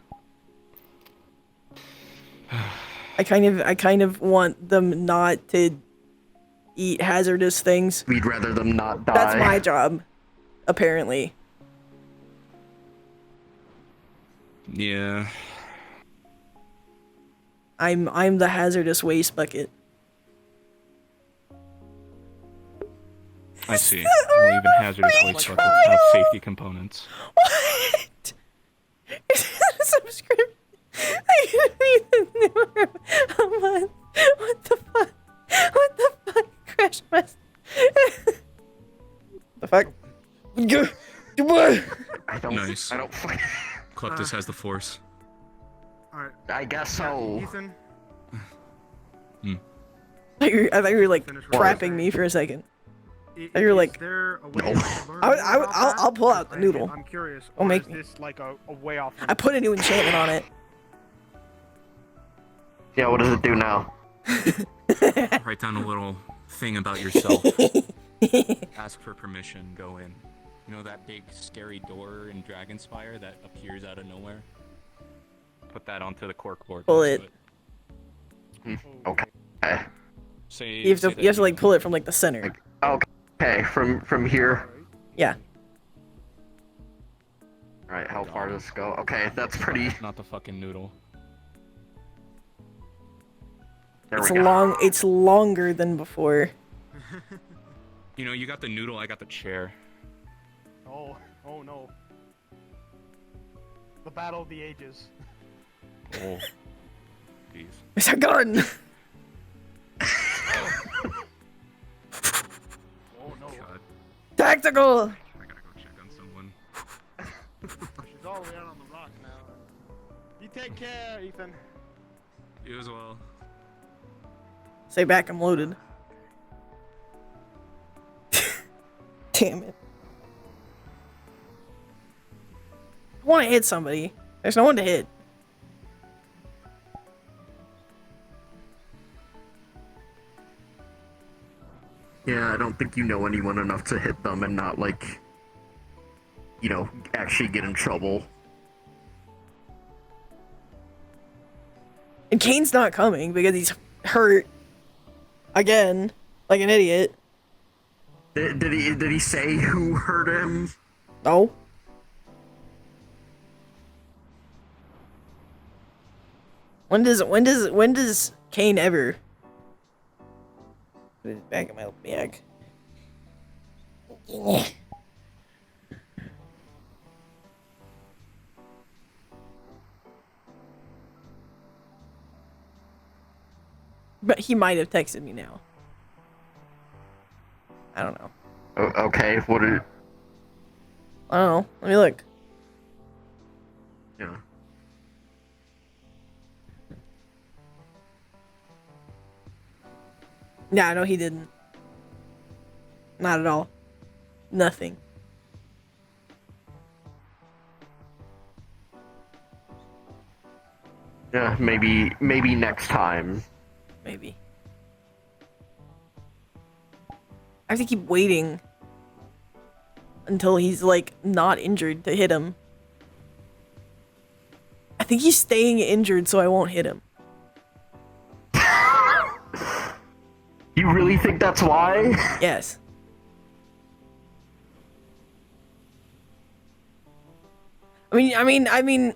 I kind of want them not to eat hazardous things. We'd rather them not die. That's my job, apparently. Yeah. I'm the hazardous waste bucket. I see. Well, even hazardous waste buckets have safety components. What? Is that a subscription? I didn't even know. What the fuck? What the fuck? Crash West. The fuck? I don't. Nice. I don't. Kleptus has the force. Alright. I guess so. Ethan, I thought you were like Finish what trapping you're me for a second. is You're like- there a way No. I can learn I- more I- about that? I'll pull out the noodle. I'm curious. Don't or make is me. this like a way off? I put a new enchantment on it. Yeah, what does it do now? Write down a little thing about yourself. Ask for permission, go in. You know that big scary door in Dragonspire that appears out of nowhere? Put that onto the corkboard. Pull next it. to Okay. Say, You have say to that like pull it from like the center. Okay, from here. Yeah. Alright, how far does this go? Okay, that's pretty. Not the fucking noodle. There It's we go. long. It's longer than before. You know, you got the noodle, I got the chair. Oh no. The battle of the ages. Oh. Jeez. It's a gun. Oh no. God, Tactical. I gotta go check on someone. She's all the way out on the rock now. You take care, Ethan. You as well. Say back. I'm loaded. Damn it. I want to hit somebody. There's no one to hit. Yeah, I don't think you know anyone enough to hit them and not, like, you know, actually get in trouble. And Kane's not coming because he's hurt. Again. Like an idiot. Did he say who hurt him? No. When does Kane ever put it back in my bag? But he might have texted me now. I don't know. Okay, what are... I don't know. Let me look. Yeah. Nah, no, he didn't. Not at all. Nothing. Yeah, maybe next time. Maybe. I have to keep waiting until he's, like, not injured to hit him. I think he's staying injured so I won't hit him. You really think that's why? Yes. I mean,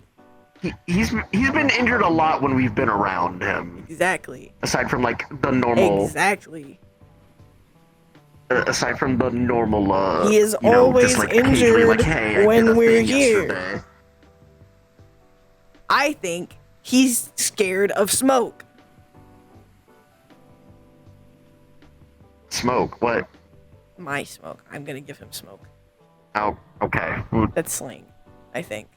He's been injured a lot when we've been around him. exactly. Aside from like the normal. Exactly. Aside from the normal. He is you know, always just, like, occasionally, like, injured hey, I when did a we're thing here. yesterday. I think he's scared of smoke. Smoke? What? My smoke. I'm gonna give him smoke. Oh, okay. That's slang, I think.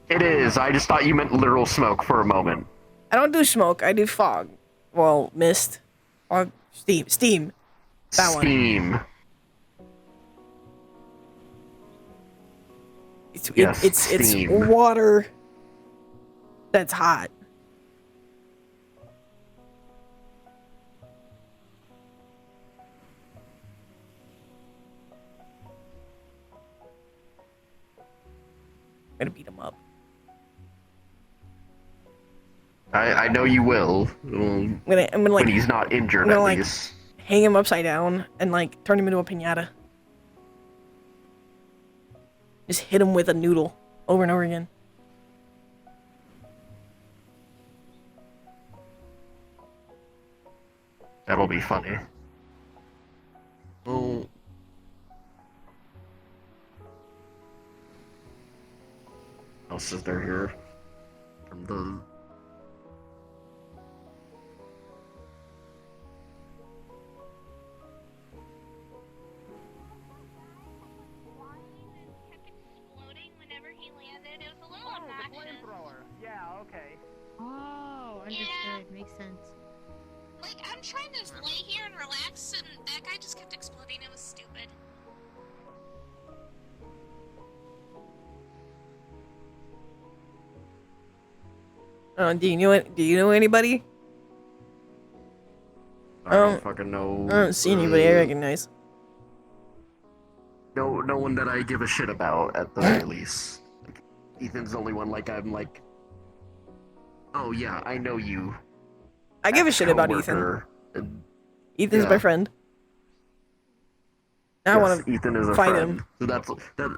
It is. I just thought you meant literal smoke for a moment. I don't do smoke. I do fog. Well, mist. Fog. Steam. That one. Steam. It's steam. water that's hot. I'm gonna beat him up. I know you will. I'm gonna like when he's not injured, I'm gonna, at like, least. hang him upside down and like turn him into a piñata. Just hit him with a noodle over and over again. That'll be funny. Oh. What else is there here? From the... Whenever he landed, it was a little Oh, the obnoxious. flamethrower. Yeah, okay. Oh, understood. Makes sense. Like, I'm trying to lay here and relax, and that guy just kept exploding. It was stupid. Do you know anybody? I don't fucking know. I don't see anybody I recognize. No one that I give a shit about, at the very least. Like, Ethan's the only one, like, I'm like... Oh yeah, I know you. I give a shit about Ethan. Coworker, and- Ethan's yeah. my friend. I yes, want to Ethan is a fight friend. him. So that.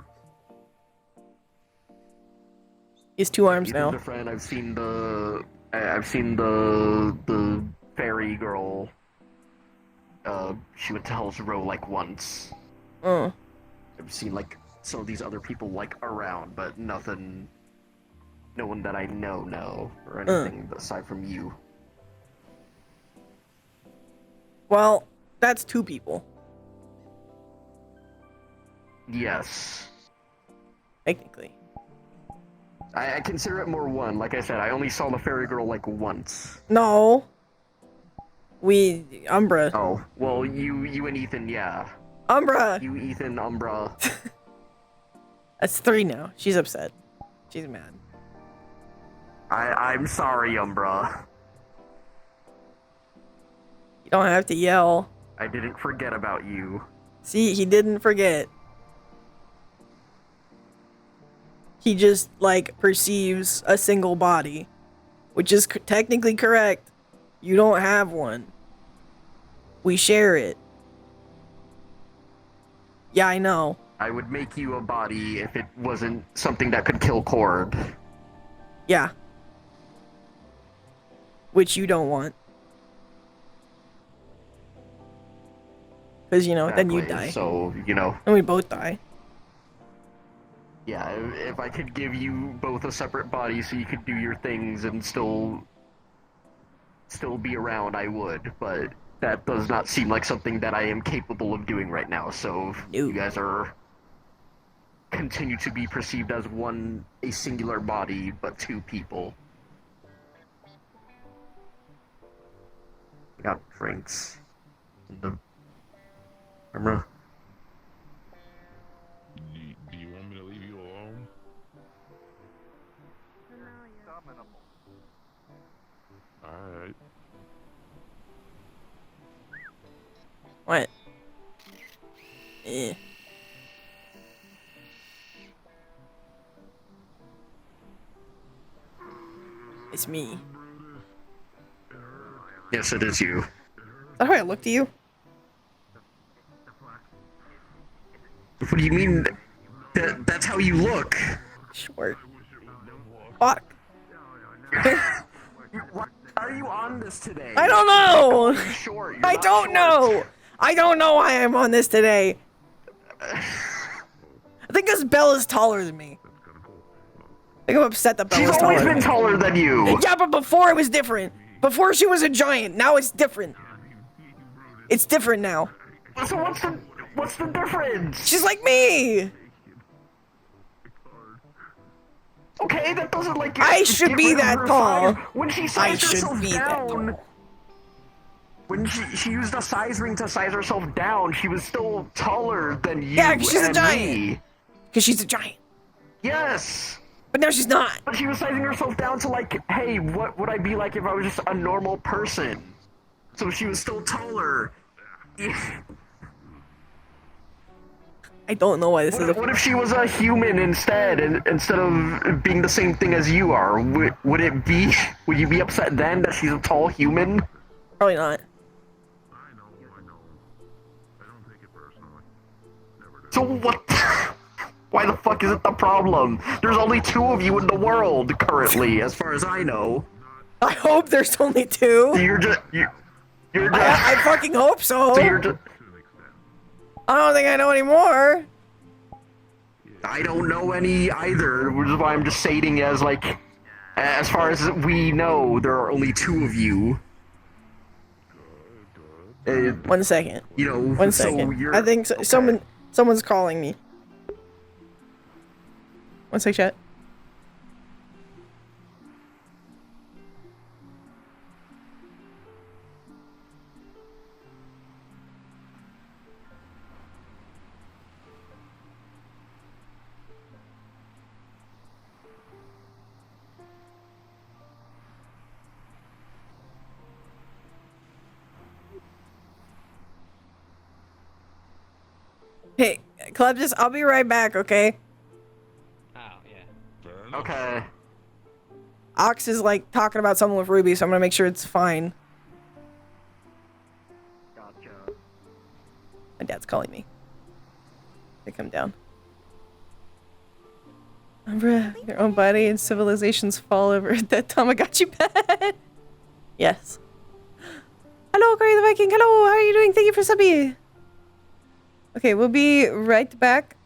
He has 2 arms Ethan's now. a friend. I've seen the fairy girl. She went to Hell's Row like once. Oh. I've seen like some of these other people like around, but nothing. No one that I know or anything aside from you. Well, that's 2 people. Yes. Technically. I consider it more one. Like I said, I only saw the fairy girl like once. No. Umbra. Oh, well, you and Ethan, yeah. Umbra! You, Ethan, Umbra. That's 3 now. She's upset. She's mad. I'm sorry, Umbra. You don't have to yell. I didn't forget about you. See, he didn't forget. He just, like, perceives a single body. Which is technically correct. You don't have one. We share it. Yeah, I know. I would make you a body if it wasn't something that could kill Cord. Yeah. Which you don't want. Because, you know, then you Exactly, die. So, you know, And we both die. yeah, if I could give you both a separate body so you could do your things and still be around, I would, but that does not seem like something that I am capable of doing right now, so No. you guys are continue to be perceived as a singular body, but two people. I got drinks in the camera. Do you want me to leave you alone? Alright. What? Eh. It's me. Yes, it is you. Is that how I look to you? What do you mean? That's how you look. Sure. Fuck. Why are you on this today? I don't know! Short. I don't know! I don't know why I'm on this today. I think because Bella's taller than me. I think I'm upset that Bella's She's taller always than been me. taller than you. Yeah, but before it was different. Before she was a giant. Now it's different. It's different now. So what's the difference? She's like me! Okay, that doesn't like. I should be that tall. When she I sized should herself be that down, tall. when she used a size ring to size herself down, she was still taller than you. Yeah, 'cause she's a and giant. me. Because she's a giant. Yes. But now she's not. But she was sizing herself down to like, hey, what would I be like if I was just a normal person? So she was still taller. I don't know why this is a... What if she was a human instead, instead of being the same thing as you are? Would it be? Would you be upset then that she's a tall human? Probably not. So what? Why the fuck is it the problem? There's only two of you in the world currently, as far as I know. I hope there's only two. So you're just I fucking hope so. So you're just. I don't think I know anymore. I don't know any either, which is why I'm just stating as like, as far as we know, there are only two of you. 1 second. You know, 1 so second. you're, I think okay. someone's calling me. 1 sec, chat. Hey, Club, I'll be right back, okay? Oh, yeah. Okay. Ox is like talking about something with Ruby, so I'm gonna make sure it's fine. Gotcha. My dad's calling me. They come down. Remember your own body and civilizations fall over that Tamagotchi pet? Yes. Hello, Curry the Viking. Hello, how are you doing? Thank you for subbing. Okay, we'll be right back.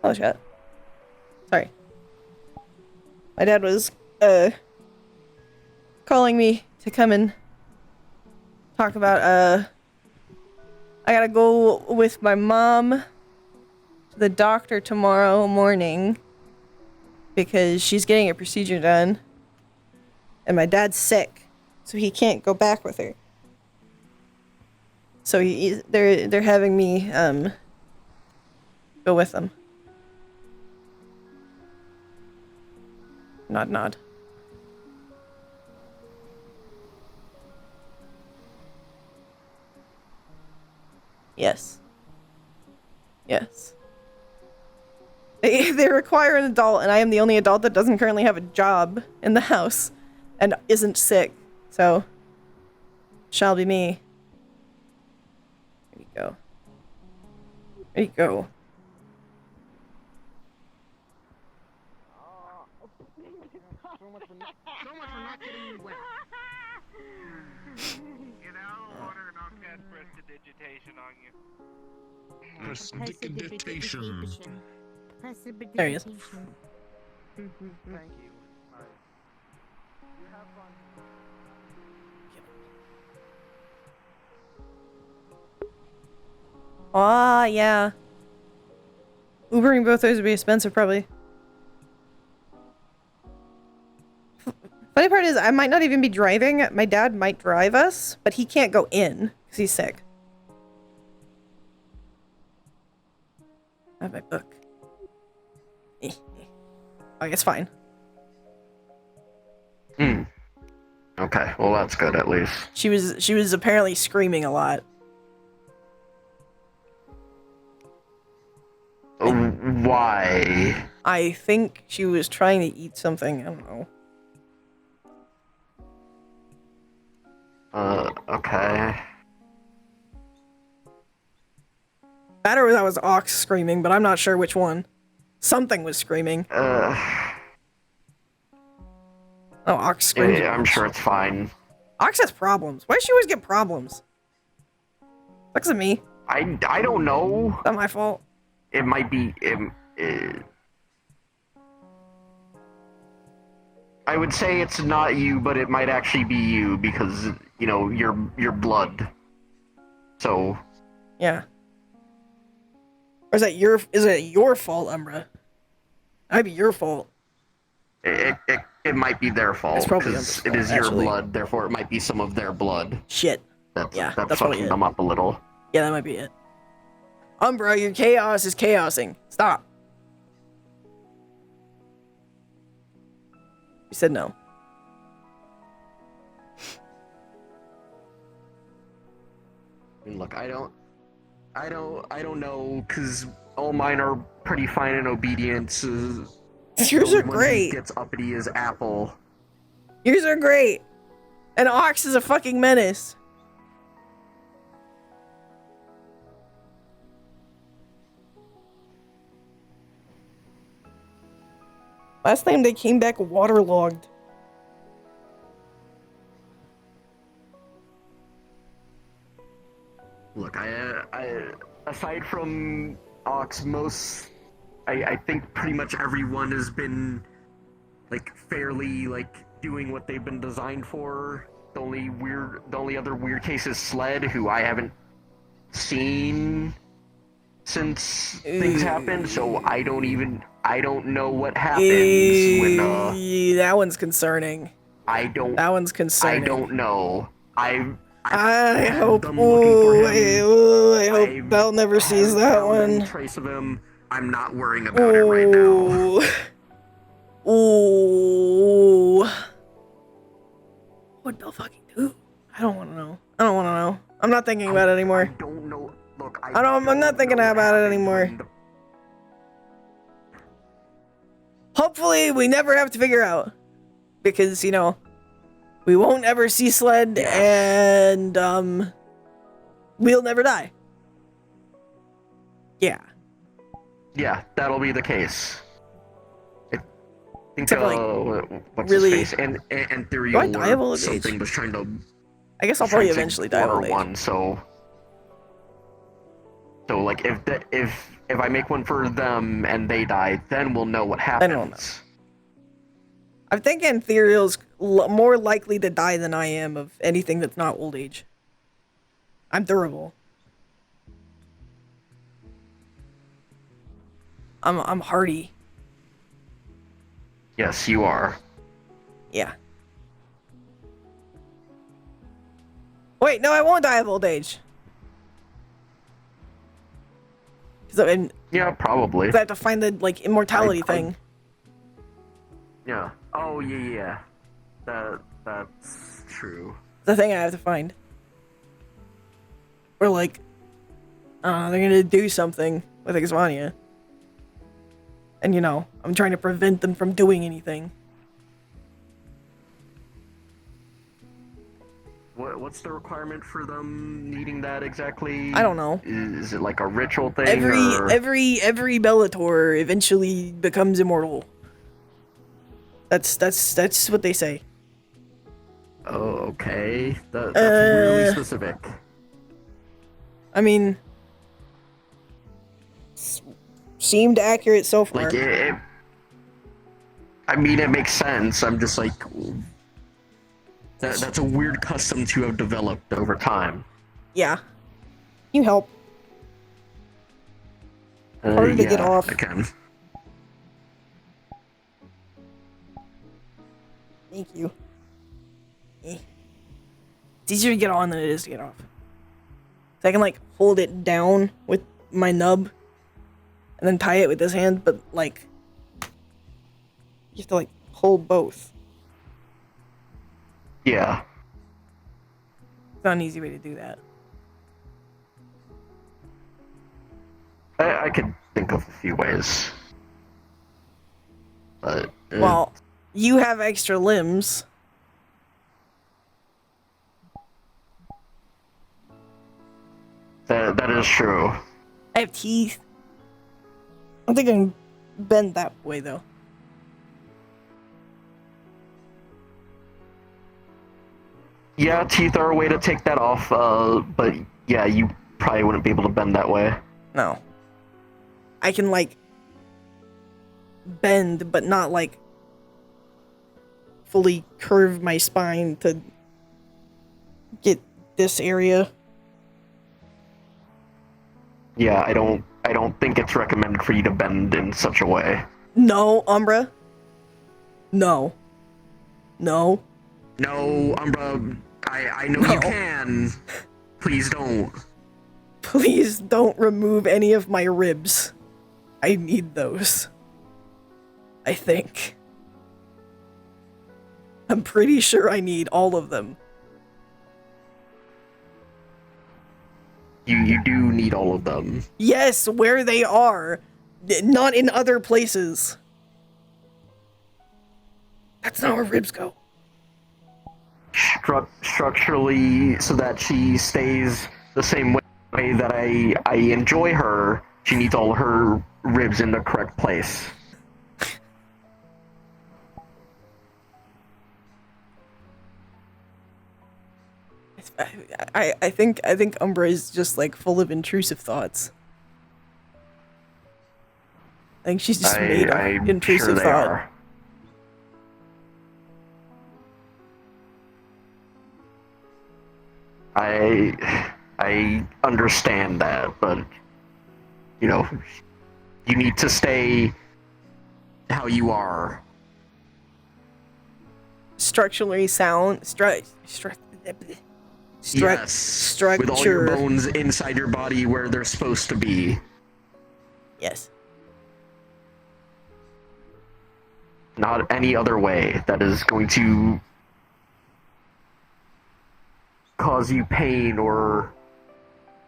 Oh, shit. Sorry. My dad was, calling me to come and talk about, I gotta go with my mom to the doctor tomorrow morning because she's getting a procedure done. And my dad's sick, so he can't go back with her. So they're having me, go with them. Nod, nod. Yes. Yes. They require an adult, and I am the only adult that doesn't currently have a job in the house and isn't sick. So, shall be me. There you go. There you go. So much for not getting me wet. You know, order an on-cat prestidigitation on you. Prestidigitation. There he is. Thank you. Alright. You have fun. Ah, yeah. Ubering both those would be expensive, probably. Funny part is, I might not even be driving. My dad might drive us, but he can't go in because he's sick. I have my book. Oh, it's fine. Okay, well that's good at least. She was apparently screaming a lot. Why? I think she was trying to eat something. I don't know. Okay. That or that was Ox screaming, but I'm not sure which one. Something was screaming. Oh, Ox screams. Yeah, I'm sure it's fine. Ox has problems. Why does she always get problems? Looks at me. I don't know. It's not my fault. It might be. I would say it's not you, but it might actually be you because you know your blood. So. Yeah. Or is it your fault, Umbra? It might be your fault. It might be their fault. It's probably because Umbra's it is fault, your actually. blood, therefore it might be some of their blood. Shit. That's probably fucking it. them up a little. Yeah, that might be it. Umbra, your chaos is chaosing. Stop. You said no. I mean, look, I don't know, cause all mine are pretty fine and obedient. Yours are one who great. gets uppity is Apple. Yours are great. And Ox is a fucking menace. Last time they came back waterlogged. Look, I aside from Ox, I think pretty much everyone has been like fairly like doing what they've been designed for. The only other weird case is Sled, who I haven't seen since things happened, so I don't know what happens when that one's concerning. That one's concerning. I don't know. I hope. I'm looking for him. I hope Belle never sees that one. Trace of him. I'm not worrying about it right now. Ooh. What'd Belle fucking do? I don't want to know. I'm not thinking about it anymore. I don't know. Look, I'm not thinking about it anymore. Hopefully, we never have to figure out. Because, you know, we won't ever see Sled, and, we'll never die. Yeah. Yeah, that'll be the case. I think, Except for, like, what's really... his face? And Theory Do I die of old age? something was trying to... I guess I'll probably eventually die of old age. One, so like, if if I make one for them and they die, then we'll know what Then we'll know. happens. I think Ethereal's more likely to die than I am of anything that's not old age. I'm durable. I'm hardy. Yes, you are. Yeah. Wait, no, I won't die of old age. Because Yeah, probably. I have to find the like immortality thing. Yeah. Oh, yeah. That's true. The thing I have to find. Or like, they're gonna do something with Exvania. And you know, I'm trying to prevent them from doing anything. What's the requirement for them needing that exactly? I don't know. Is it like a ritual thing? Every Bellator eventually becomes immortal. That's what they say. Oh, okay. That's really specific. I mean, seemed accurate so far. Like I mean, it makes sense. I'm just like, that's a weird custom to have developed over time. Yeah. You help. Harder to get off. I can. Thank you. It's easier to get on than it is to get off. So I can like hold it down with my nub and then tie it with this hand, but like you have to like hold both. Yeah. It's not an easy way to do that. I could think of a few ways. But well, you have extra limbs. That is true. I have teeth. I don't think I can bend that way though. Yeah, teeth are a way to take that off, but yeah, you probably wouldn't be able to bend that way. No. I can like bend, but not like fully curve my spine to get this area. Yeah, I don't think it's recommended for you to bend in such a way. No, Umbra. No. No. No, Umbra, I know you can. Please don't. Please don't remove any of my ribs. I need those. I think. I'm pretty sure I need all of them. You do need all of them. Yes, where they are. Not in other places. That's not where ribs go. Structurally, so that she stays the same way that I enjoy her, she needs all her ribs in the correct place. I think Umbra is just like full of intrusive thoughts. I think she's just made of intrusive thought. Are. I understand that, but you know, you need to stay how you are. Structurally sound, Yes, structure. with all your bones inside your body where they're supposed to be. Yes. Not any other way that is going to cause you pain or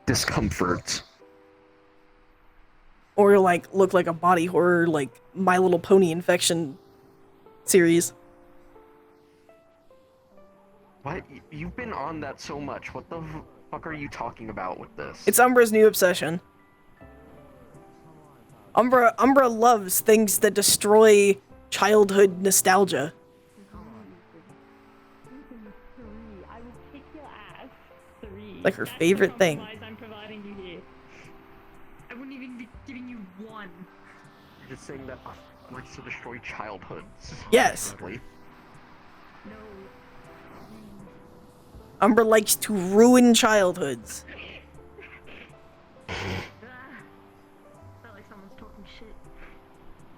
discomfort. Or like look like a body horror like My Little Pony infection series. What? You've been on that so much. What the fuck are you talking about with this? It's Umbra's new obsession. Umbra loves things that destroy childhood nostalgia. I will kick your ass. 3. Like her favorite thing. I'm providing you here. I wouldn't even be giving you Just saying that likes to destroy childhoods. Yes. Apparently. Umber likes to ruin childhoods.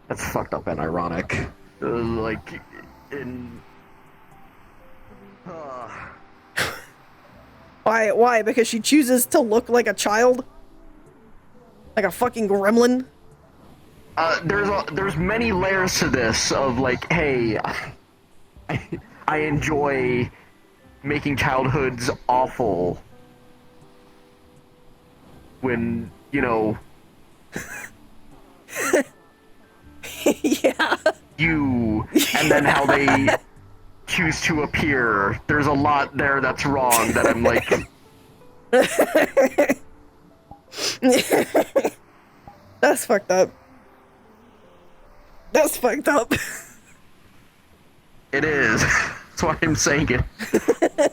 That's fucked up and ironic. Like, in... Why? Because she chooses to look like a child? Like a fucking gremlin? There's many layers to this of like, hey, I enjoy making childhoods awful when, you know, yeah. you, and then how they choose to appear. There's a lot there that's wrong that I'm like... That's fucked up. That's fucked up. It is. That's why I'm saying it.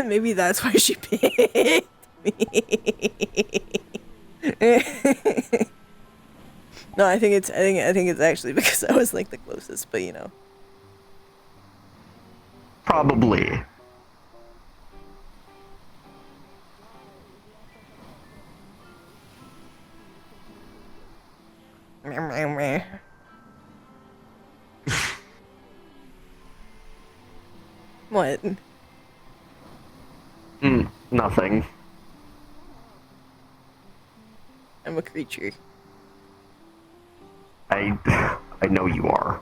Maybe that's why she picked me. No, I think it's actually because I was like the closest, but you know. Probably. What? Nothing. I'm a creature. I know you are.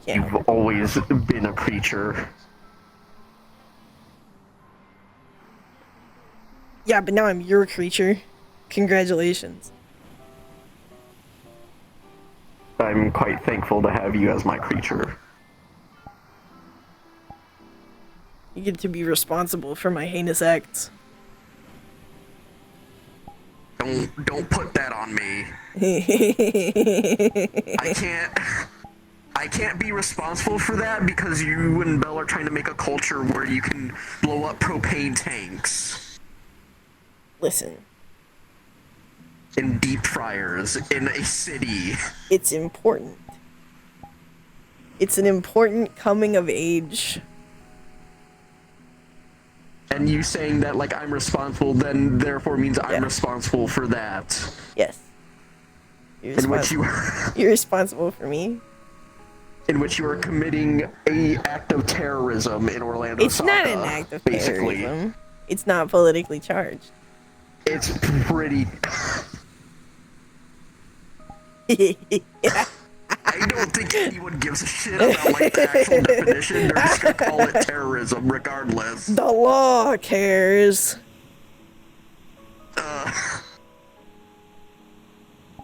Yeah. You've always been a creature. Yeah, but now I'm your creature. Congratulations. I'm quite thankful to have you as my creature. You get to be responsible for my heinous acts. Don't put that on me. I can't be responsible for that because you and Belle are trying to make a culture where you can blow up propane tanks. Listen. In deep fryers in a city. It's important. It's an important coming of age. And you saying that like I'm responsible then therefore means I'm responsible for that. Yes. In which you're responsible for me. In which you are committing a act of terrorism in Orlando. It's not an act of terrorism. It's not politically charged. It's pretty... I don't think anyone gives a shit about like the actual definition. They're just gonna call it terrorism regardless. The law cares.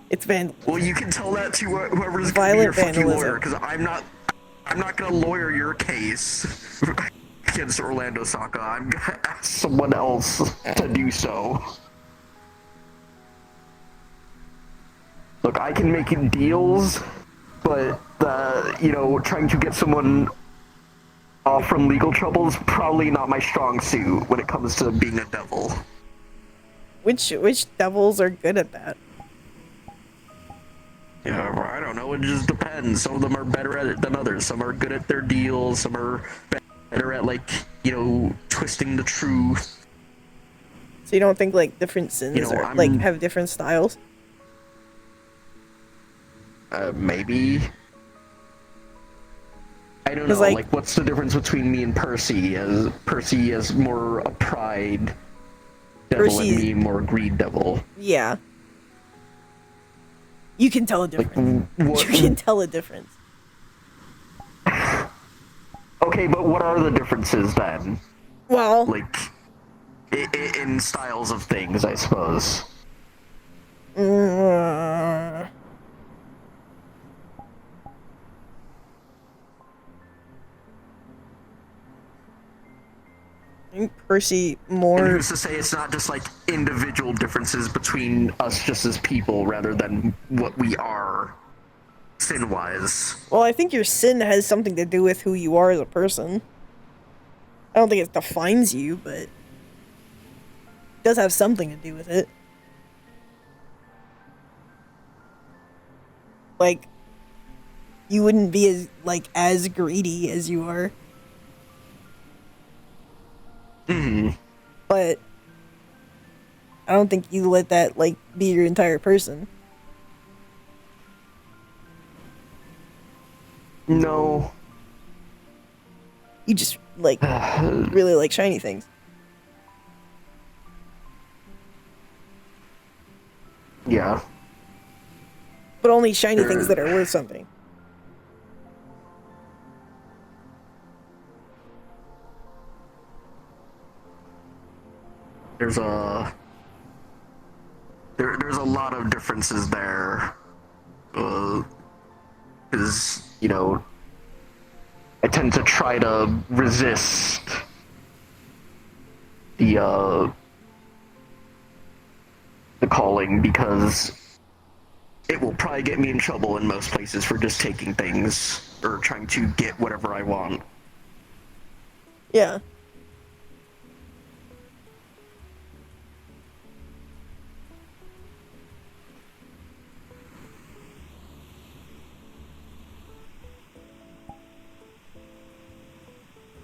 It's vandalism. Well, you can tell that to whoever's gonna Violent be your fucking vandalism. lawyer, because I'm not gonna lawyer your case against Orlando Saka. I'm gonna ask someone else to do so. Look, I can make deals, but you know, trying to get someone off from legal trouble is probably not my strong suit when it comes to being a devil. Which devils are good at that? Yeah, I don't know. It just depends. Some of them are better at it than others. Some are good at their deals. Some are better at, like, you know, twisting the truth. So you don't think like different sins are like have different styles? Maybe. I don't know. Like, what's the difference between me and Percy? As Percy is more a pride devil and me more greed devil. Yeah. You can tell a difference. Like, you can tell a difference. Okay, but what are the differences then? Well, like in styles of things, I suppose. I think Percy more... And who's to say it's not just like individual differences between us just as people rather than what we are sin-wise? Well, I think your sin has something to do with who you are as a person. I don't think it defines you, but... does have something to do with it. Like, you wouldn't be as greedy as you are. But I don't think you let that be your entire person. No. You just really like shiny things. Yeah. But only shiny things that are worth something. There's a lot of differences there. Because, I tend to try to resist the calling because it will probably get me in trouble in most places for just taking things or trying to get whatever I want. Yeah.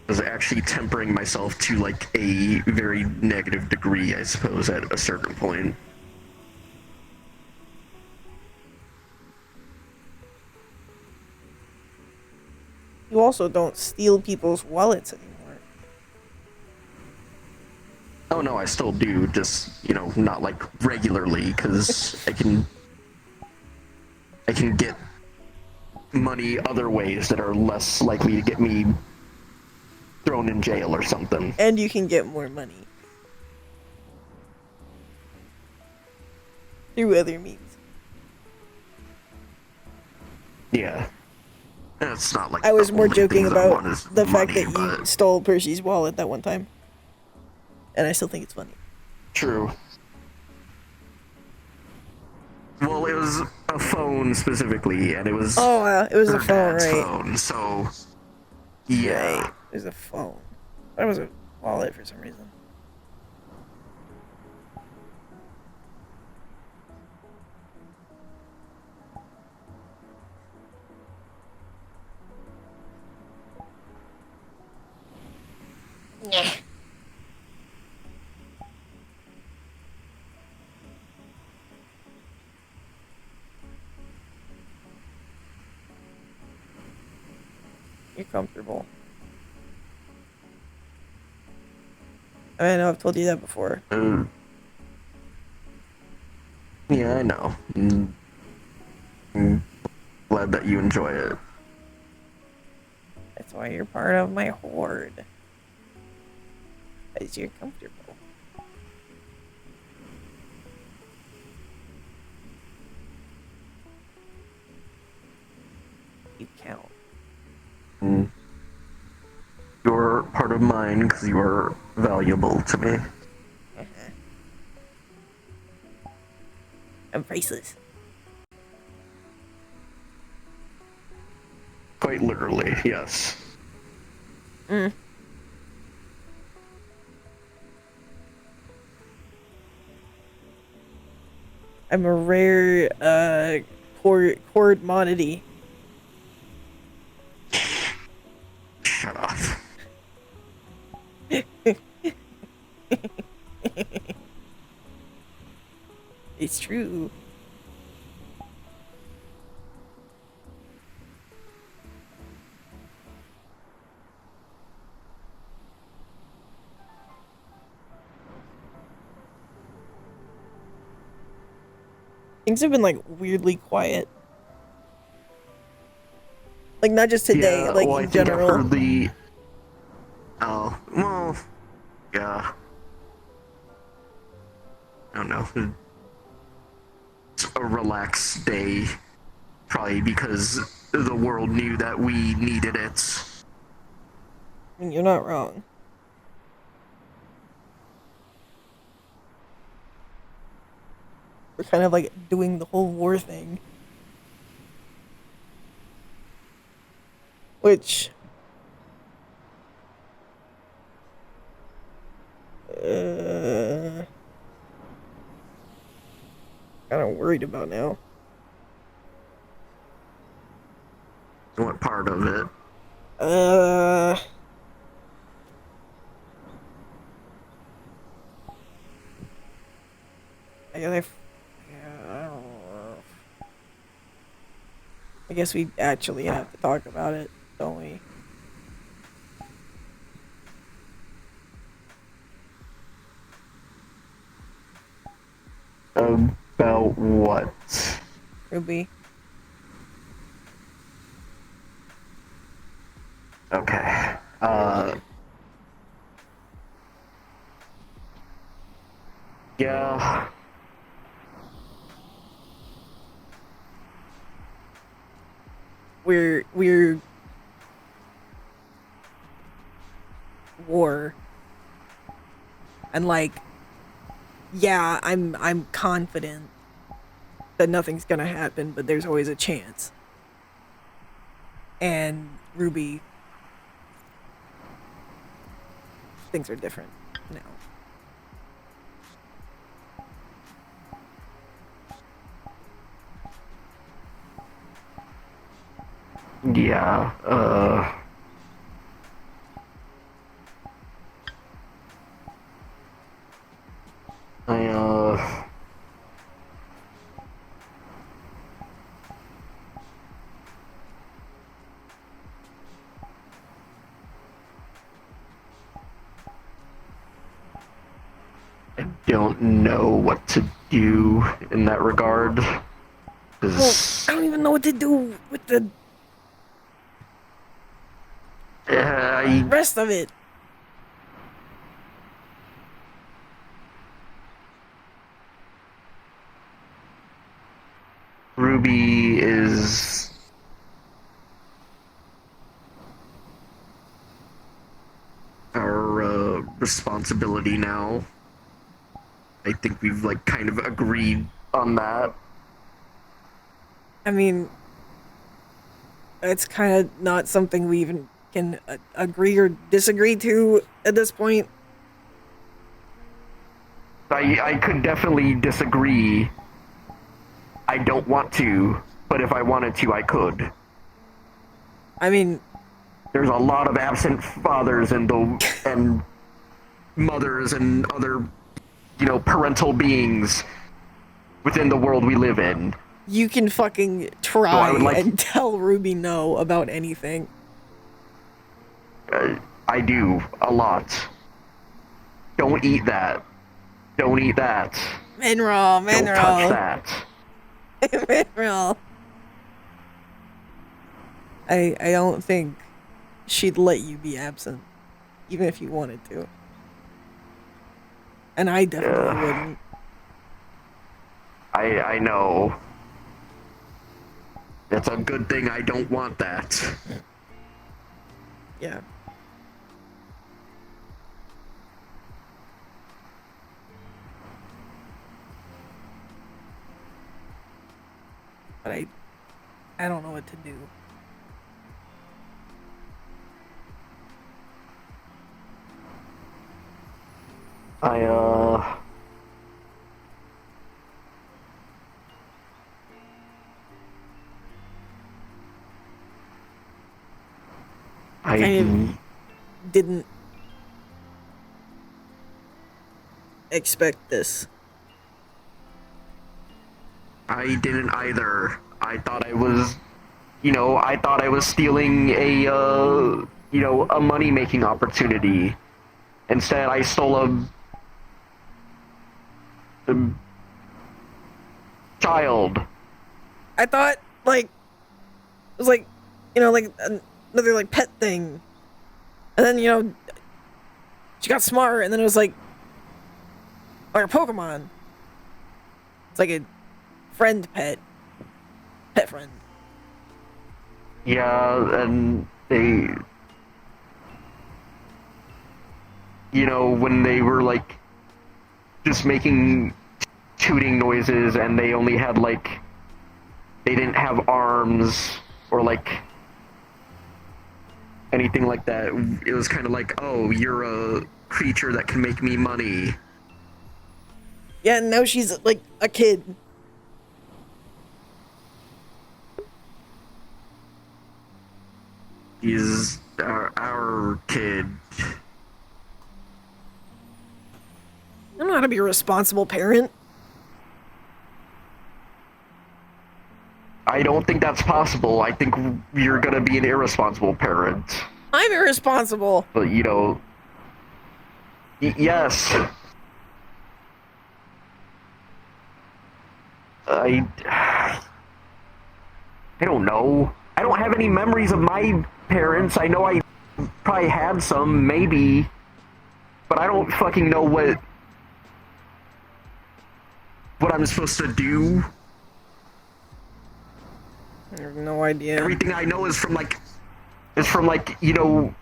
I was actually tempering myself to a very negative degree, I suppose, at a certain point. You also don't steal people's wallets anymore. Oh no, I still do, just, not regularly, because I can get money other ways that are less likely to get me thrown in jail or something. And you can get more money. Through other means. Yeah. It's not I was more joking about the money, fact that you stole Percy's wallet that one time. And I still think it's funny. True. Well, it was a phone specifically, and it was... Oh, it was a phone, dad's right? phone, so... Yeah. Right. It was a phone. That was a wallet for some reason. Yeah. You're comfortable. I know I've told you that before. Yeah, I know. I'm glad that you enjoy it. That's why you're part of my horde. Because you're comfortable. You count. You're part of mine because you are valuable to me. I'm priceless. Quite literally, yes. Mm. I'm a rare, cord commodity. Shut up. It's true. Things have been weirdly quiet. Not just today, Yeah, well, in general. I think I've heard the... Oh, well, yeah. I don't know. It's a relaxed day. Probably because the world knew that we needed it. I mean, you're not wrong. We're kind of doing the whole war thing. Which... kind of worried about now. What part of it? I guess we actually have to talk about it, don't we? About what? Ruby. Okay. Yeah. We're war. And like, yeah, I'm confident that nothing's gonna happen, but there's always a chance. And Ruby, things are different now. Yeah, I don't know what to do in that regard. Well, I don't even know what to do with the rest of it. Ruby is our responsibility now. I think we've like kind of agreed on that. I mean, it's kind of not something we even can agree or disagree to at this point. I could definitely disagree. I don't want to, but if I wanted to, I could. I mean, there's a lot of absent fathers and mothers and other, parental beings within the world we live in. You can fucking try and tell Ruby no about anything. I do a lot. Don't eat that. Don't eat that. Mineral. Don't touch that. Mineral. I don't think she'd let you be absent, even if you wanted to. And I definitely wouldn't. I know. It's a good thing I don't want that. Yeah. But I don't know what to do. I kind of didn't expect this. I didn't either. I thought I was stealing a money-making opportunity. Instead, I stole a child. I thought, like, it was like, like another, like, pet thing. And then, she got smart, and then it was like a Pokemon. It's like a friend pet friend. Yeah, and they, when they were like just making tooting noises and they only had like, they didn't have arms or like anything like that, it was kind of like, oh, you're a creature that can make me money. Yeah, and now she's like a kid. He's our kid. I don't know how to be a responsible parent. I don't think that's possible. I think you're gonna be an irresponsible parent. I'm irresponsible. But, you know... yes. I don't know. I don't have any memories of my parents. I know I probably had some, maybe. But I don't fucking know what I'm supposed to do. I have no idea. Everything I know is from like, you know,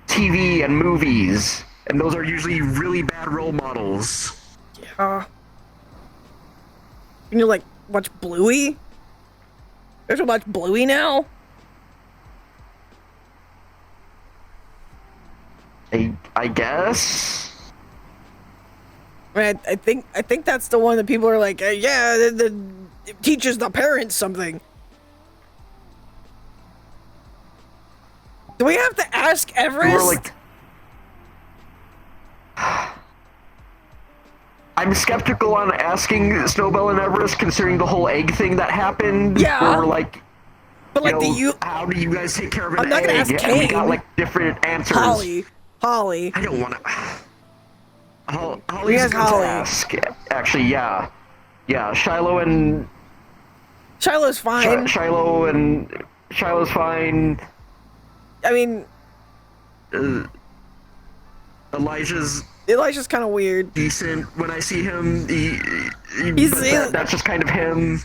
TV and movies. And those are usually really bad role models. Yeah. Can you, like, watch Bluey? There's to watch Bluey now? I guess? I think that's the one that people are like, yeah, it teaches the parents something. Do we have to ask Everest? Or like... I'm skeptical on asking Snowbell and Everest, considering the whole egg thing that happened. Yeah. Or like, but like, how do you guys take care of an egg? I'm not gonna ask And Kane. we got like different answers. Holly. I don't want to. We Holly's ask a good Holly. task. Actually, yeah. Shiloh's fine. Shiloh's fine. I mean, Elijah's kind of weird. Decent. When I see him, that's just kind of him.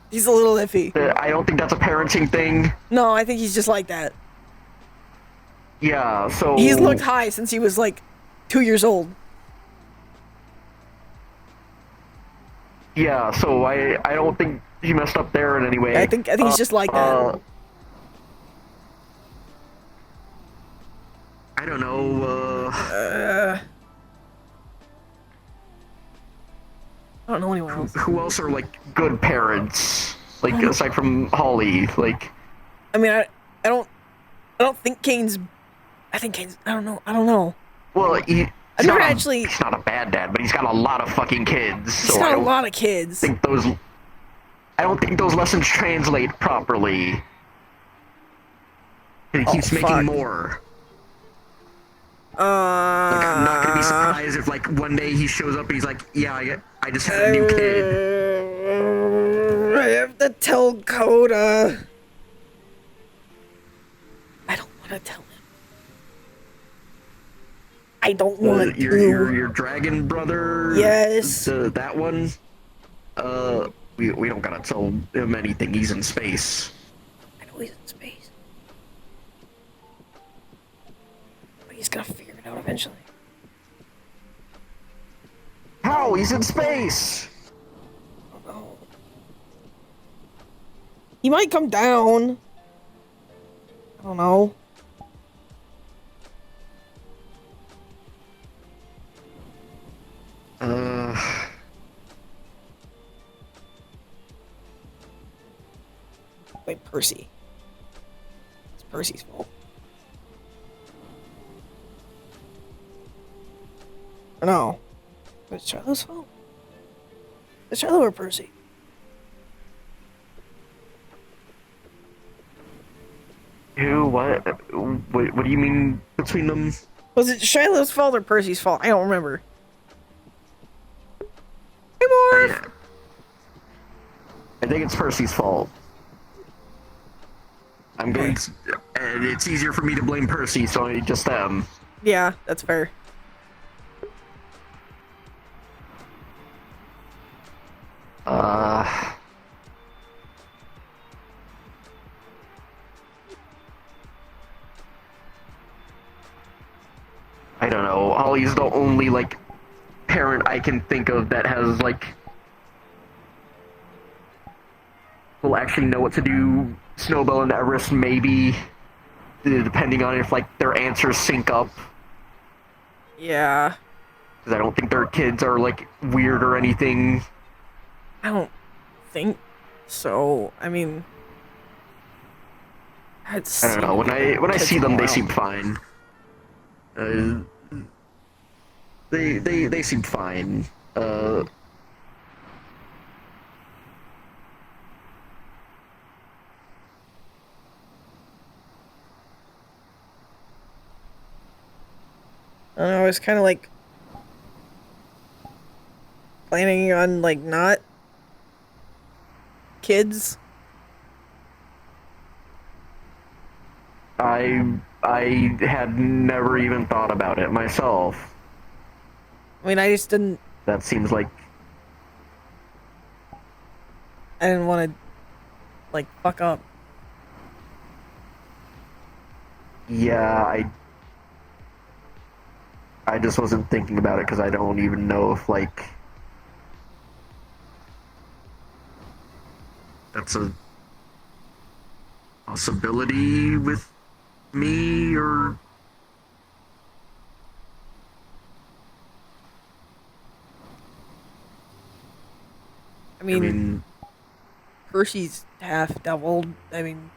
He's a little iffy. I don't think that's a parenting thing. No, I think he's just like that. Yeah, so... He's looked high since he was, like, 2 years old. Yeah, so I don't think he messed up there in any way. I think he's just like that. I don't know, I don't know anyone else. Who else are, like, good parents? Like, aside from Holly, like... I mean, I don't think Kane's... I don't know. Well, he's not a bad dad, but he's got a lot of fucking kids. He's got a lot of kids. I don't think those lessons translate properly. And he keeps making more. Like, I'm not gonna be surprised if, like, one day he shows up and he's like, yeah, I just had a new kid. I have to tell Coda. I don't want to tell him. I don't want to. Your dragon brother? Yes. That one? We don't gotta tell him anything. He's in space. I know he's in space. But he's gonna figure it out eventually. How? He's in space! I don't know. He might come down. I don't know. Wait, Percy. It's Percy's fault. Or no. It's Shiloh's fault. It's Shiloh or Percy? Who? What? What do you mean between them? Was it Shiloh's fault or Percy's fault? I don't remember. Hey, Morph! I think it's Percy's fault. I'm going to, and it's easier for me to blame Percy, so just them. Yeah, that's fair. I don't know. Holly's the only, like, parent I can think of that has, like, will actually know what to do. Snowbell and Everest, maybe, depending on if, like, their answers sync up. Yeah. Because I don't think their kids are, like, weird or anything. I don't think so. I mean, I don't know. When I see them, they seem fine. They seem fine. I don't know, I was kind of like planning on like not kids. I had never even thought about it myself. I mean, I just didn't. That seems like I didn't want to like fuck up. yeah. I just wasn't thinking about it because I don't even know if like that's a possibility with me or. I mean, Hershey's half doubled. I mean,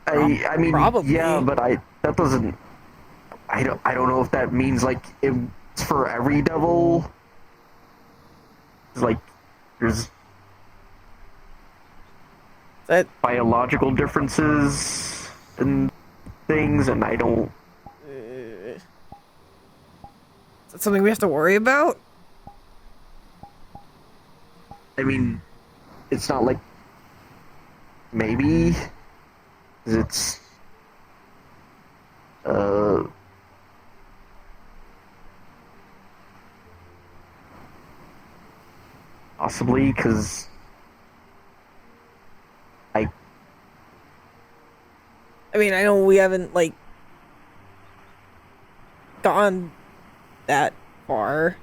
I mean, probably. yeah, but that doesn't. I don't know if that means like it's for every devil. It's like there's that biological differences and things, and I don't. is that something we have to worry about? I mean, it's not like maybe it's possibly because I mean, I know we haven't like gone that far.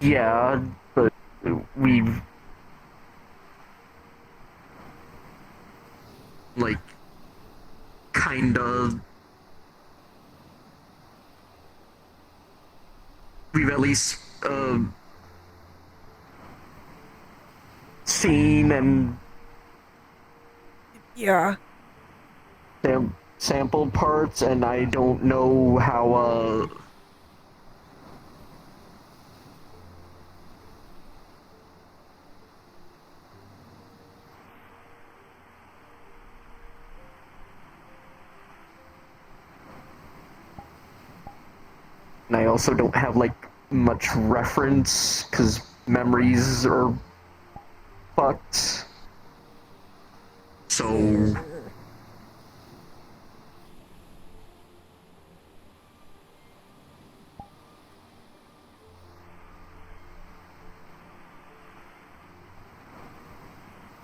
yeah, but we've like kinda we've at least seen and Yeah. sampled parts, and I don't know how and I also don't have like much reference because memories are fucked. So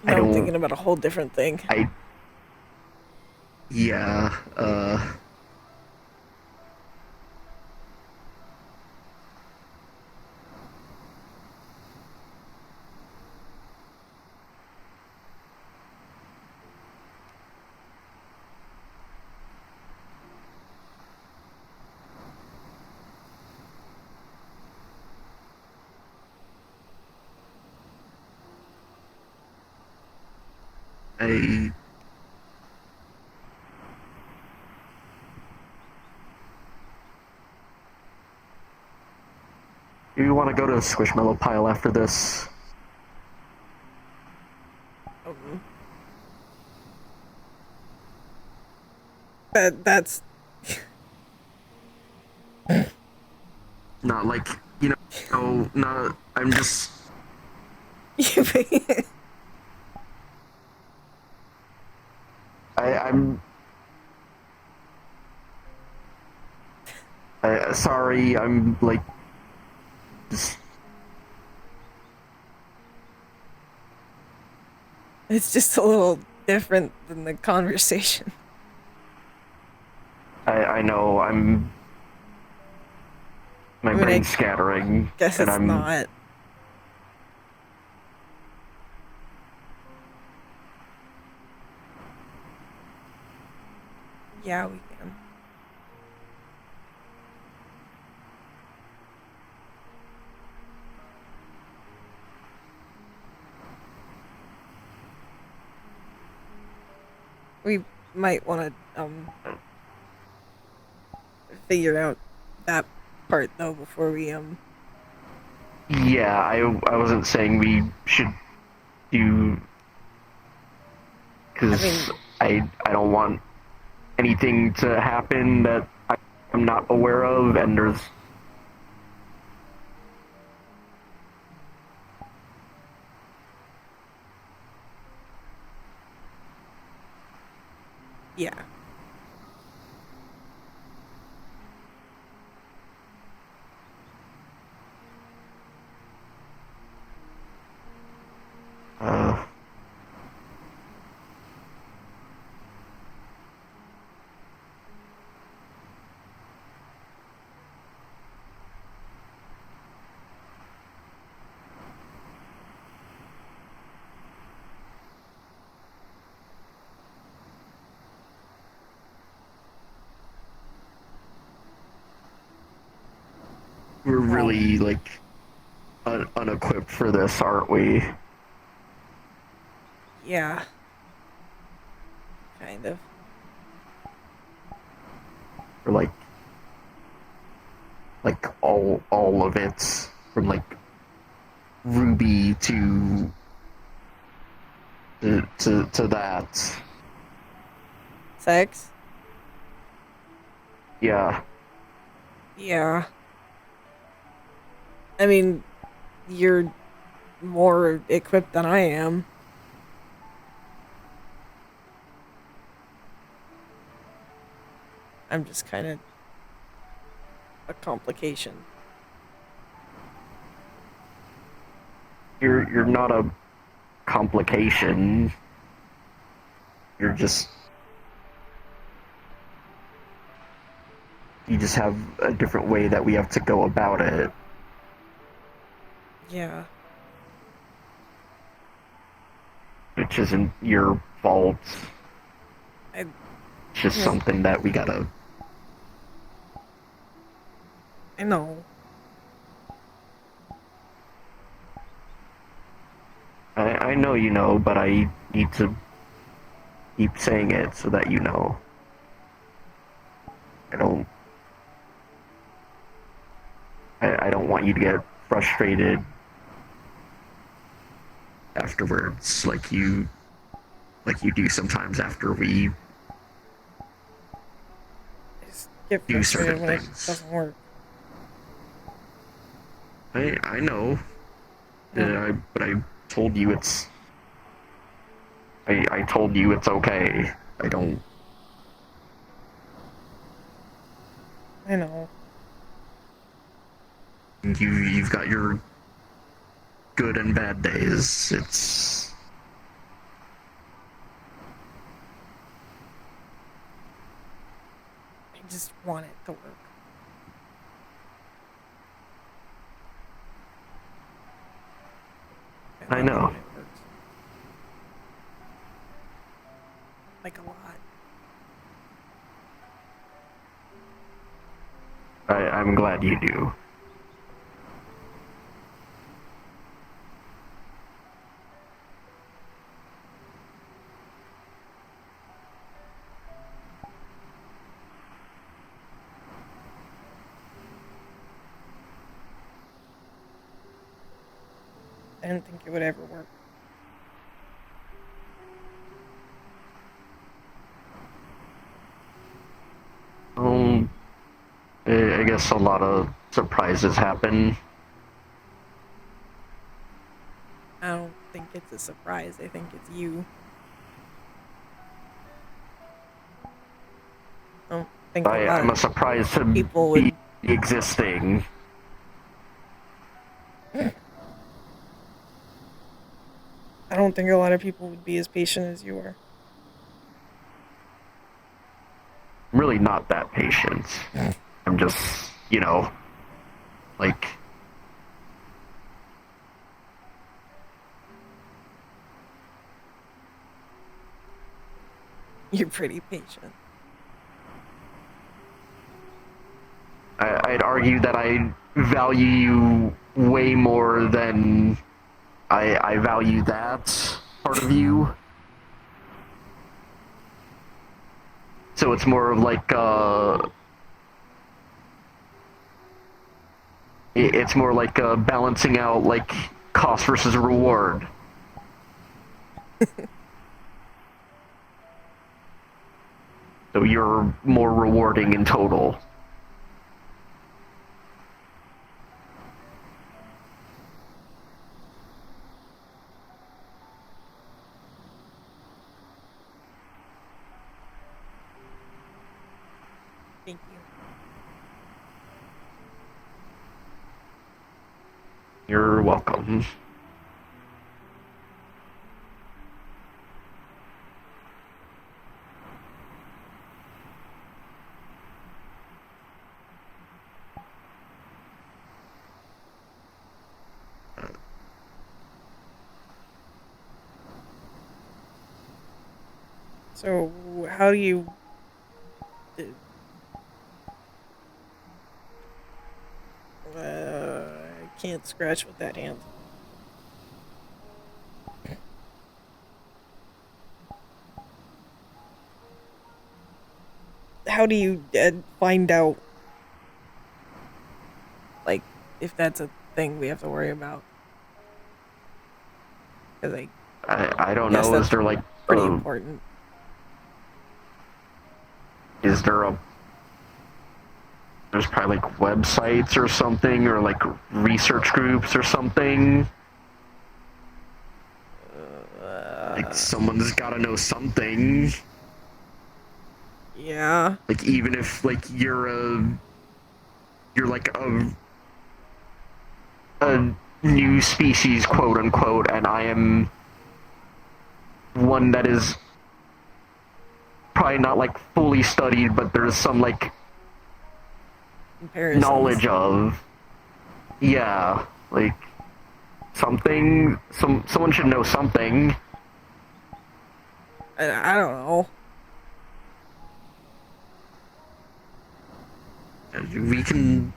No, I'm thinking about a whole different thing. Yeah, I you want to go to the Squishmallow pile after this? That's Not like no, not. I'm just. I'm. Sorry, I'm like. Just. it's just a little different than the conversation. I know, I'm. My brain's scattering. Guess and it's I'm not. Yeah, we can. we might want to figure out that part though before we Yeah, I wasn't saying we should do, because I don't want anything to happen that I'm not aware of, and there's yeah. we're really like unequipped for this, aren't we? Yeah. Kind of. Or like all of it, from like Ruby to that. Sex? Yeah. Yeah. I mean, you're more equipped than I am. I'm just kind of a complication. You're not a complication. You're just, you just have a different way that we have to go about it. Yeah. Which isn't your fault. I It's just something that we gotta. I know. I know you know, but I need to keep saying it so that you know. I don't want you to get frustrated afterwards, like you do sometimes after we Get do frustrated certain when it things. doesn't work. I know. Yeah. But I told you it's. I told you it's okay. I don't. I know. You've got your good and bad days. It's. I just want it to work. I know. Like a lot. I'm glad you do. I didn't think it would ever work. I guess a lot of surprises happen. I don't think it's a surprise. I think it's you. I don't think I'm a surprise to people be existing. I don't think a lot of people would be as patient as you are. I'm really not that patient. I'm just, like. You're pretty patient. I'd argue that I value you way more than I value that part of you. So it's more of like it's more like balancing out like cost versus reward. So you're more rewarding in total. Thank you. You're welcome. So, how do you... I can't scratch with that hand. How do you find out, like, if that's a thing we have to worry about? Because I don't yes, know. that's Is there like pretty important. Is there a there's probably like websites or something, or like research groups or something. Like someone's got to know something. Yeah. Like even if like you're like a new species, quote unquote, and I am one that is probably not like fully studied, but there's some like knowledge of. Yeah, like someone should know something. I don't know. We can,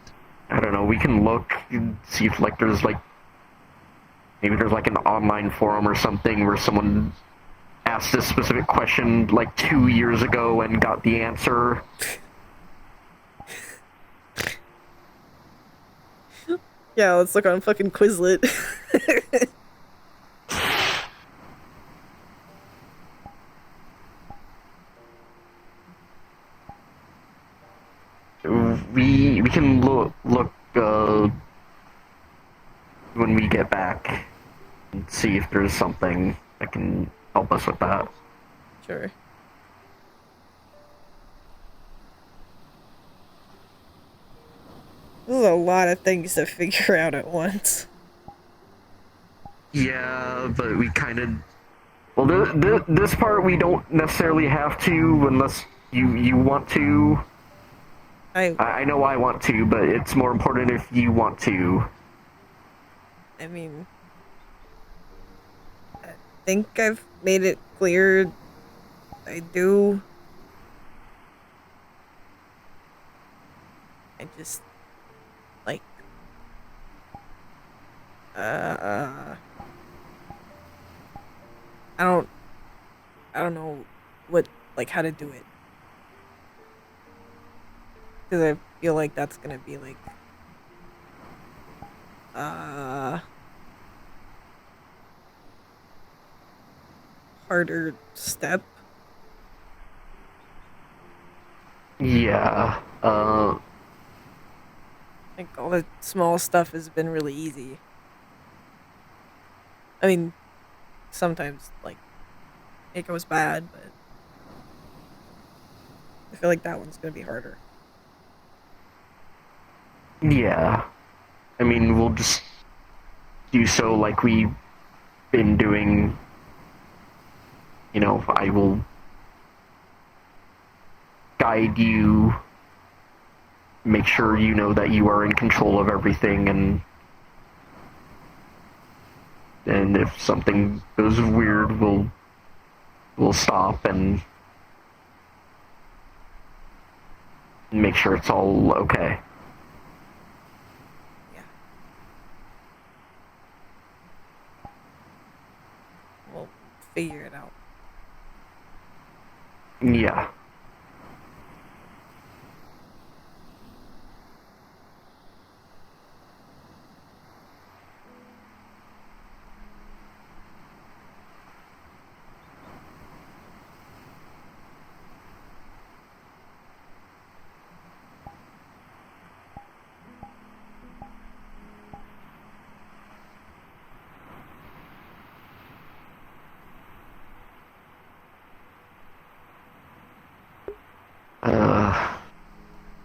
I don't know, we can look and see if like there's like maybe there's like an online forum or something where someone asked this specific question like 2 years ago and got the answer. Yeah, let's look on fucking Quizlet. We can look when we get back and see if there's something that can help us with that. Sure. This is a lot of things to figure out at once. Yeah, but we kind of... Well, this part we don't necessarily have to unless you want to. I know I want to, but it's more important if you want to. I mean... I think I've made it clear I do. I just... like... I don't know what, like, how to do it. Because I feel like that's gonna be, like... harder step. Yeah, Like, all the small stuff has been really easy. I mean, sometimes, like, it goes bad, but I feel like that one's gonna be harder. yeah. I mean, we'll just do so like we've been doing. You know, I will guide you, make sure you know that you are in control of everything, and if something goes weird, we'll stop and make sure it's all okay. Yeah. We'll figure it out. Yeah.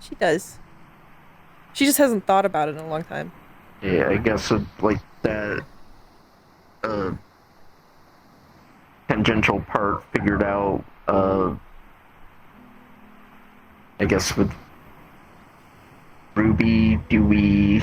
She does. She just hasn't thought about it in a long time. Yeah, I guess like that tangential part figured out. I guess with Ruby, do we?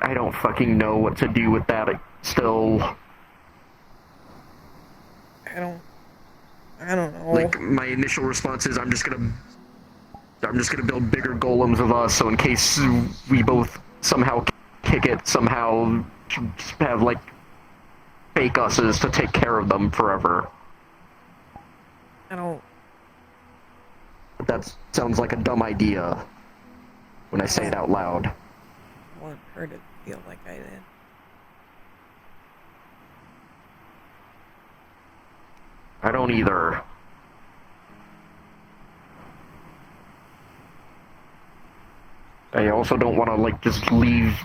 I don't fucking know what to do with that still. I don't know. Like, my initial response is I'm just gonna build bigger golems of us, so in case we both somehow kick it, somehow have, like, fake us's to take care of them forever. I don't. But that sounds like a dumb idea when I say it out loud. I want her to feel like I did. I don't either. I also don't want to, like, just leave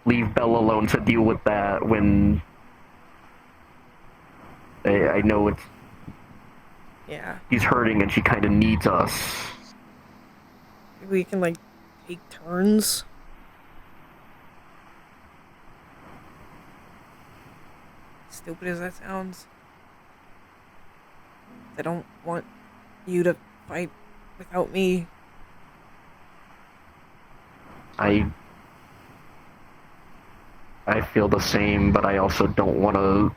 Belle alone to deal with that when I know it's... Yeah. She's hurting and she kind of needs us. Maybe we can, like, take turns. Stupid as that sounds. I don't want you to fight without me. I feel the same, but I also don't want to,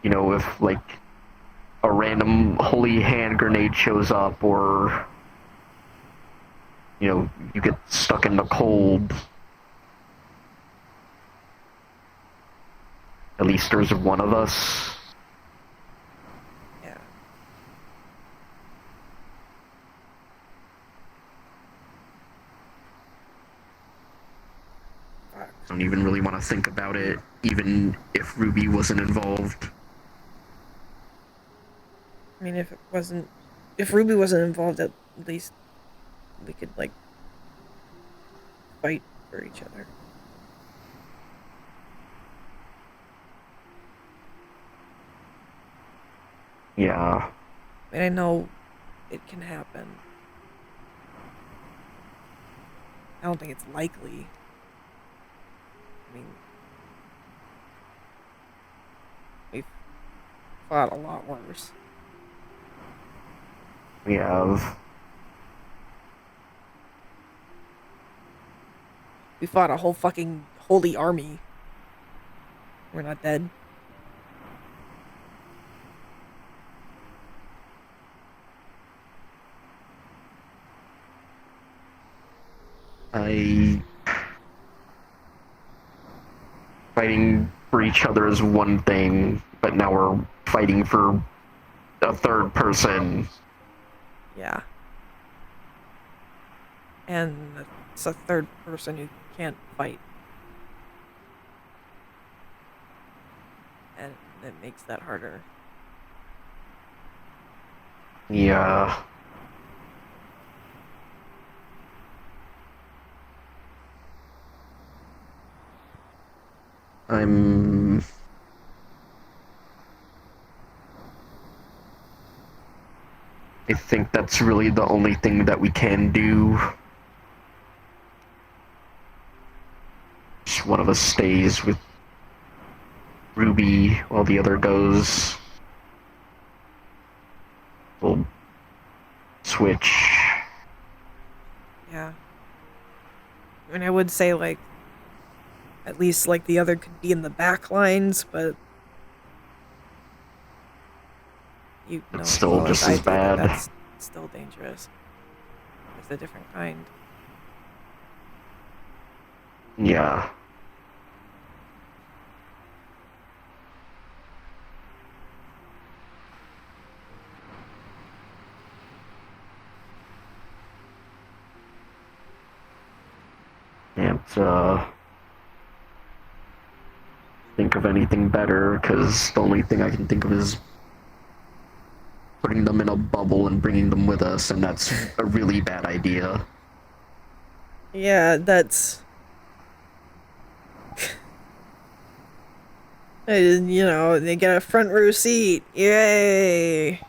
you know, if, like, a random holy hand grenade shows up, or, you know, you get stuck in the cold. At least there's one of us. Yeah. I don't even really want to think about it, even if Ruby wasn't involved. I mean, if Ruby wasn't involved, at least we could, like, fight for each other. Yeah. And I know it can happen. I don't think it's likely. I mean, we've fought a lot worse. We have. We fought a whole fucking holy army. We're not dead. Fighting for each other is one thing, but now we're fighting for a third person. Yeah. And it's a third person who can't fight. And it makes that harder. Yeah. I think that's really the only thing that we can do. Just one of us stays with Ruby while the other goes. We'll switch. Yeah. I mean, I would say, like, at least, like, the other could be in the back lines, but you know, It's still well, just I as do that bad. that's still dangerous. It's a different kind. Yeah. Can't think of anything better, because the only thing I can think of is putting them in a bubble and bringing them with us, and that's a really bad idea. Yeah, that's... you know, they get a front row seat. Yay!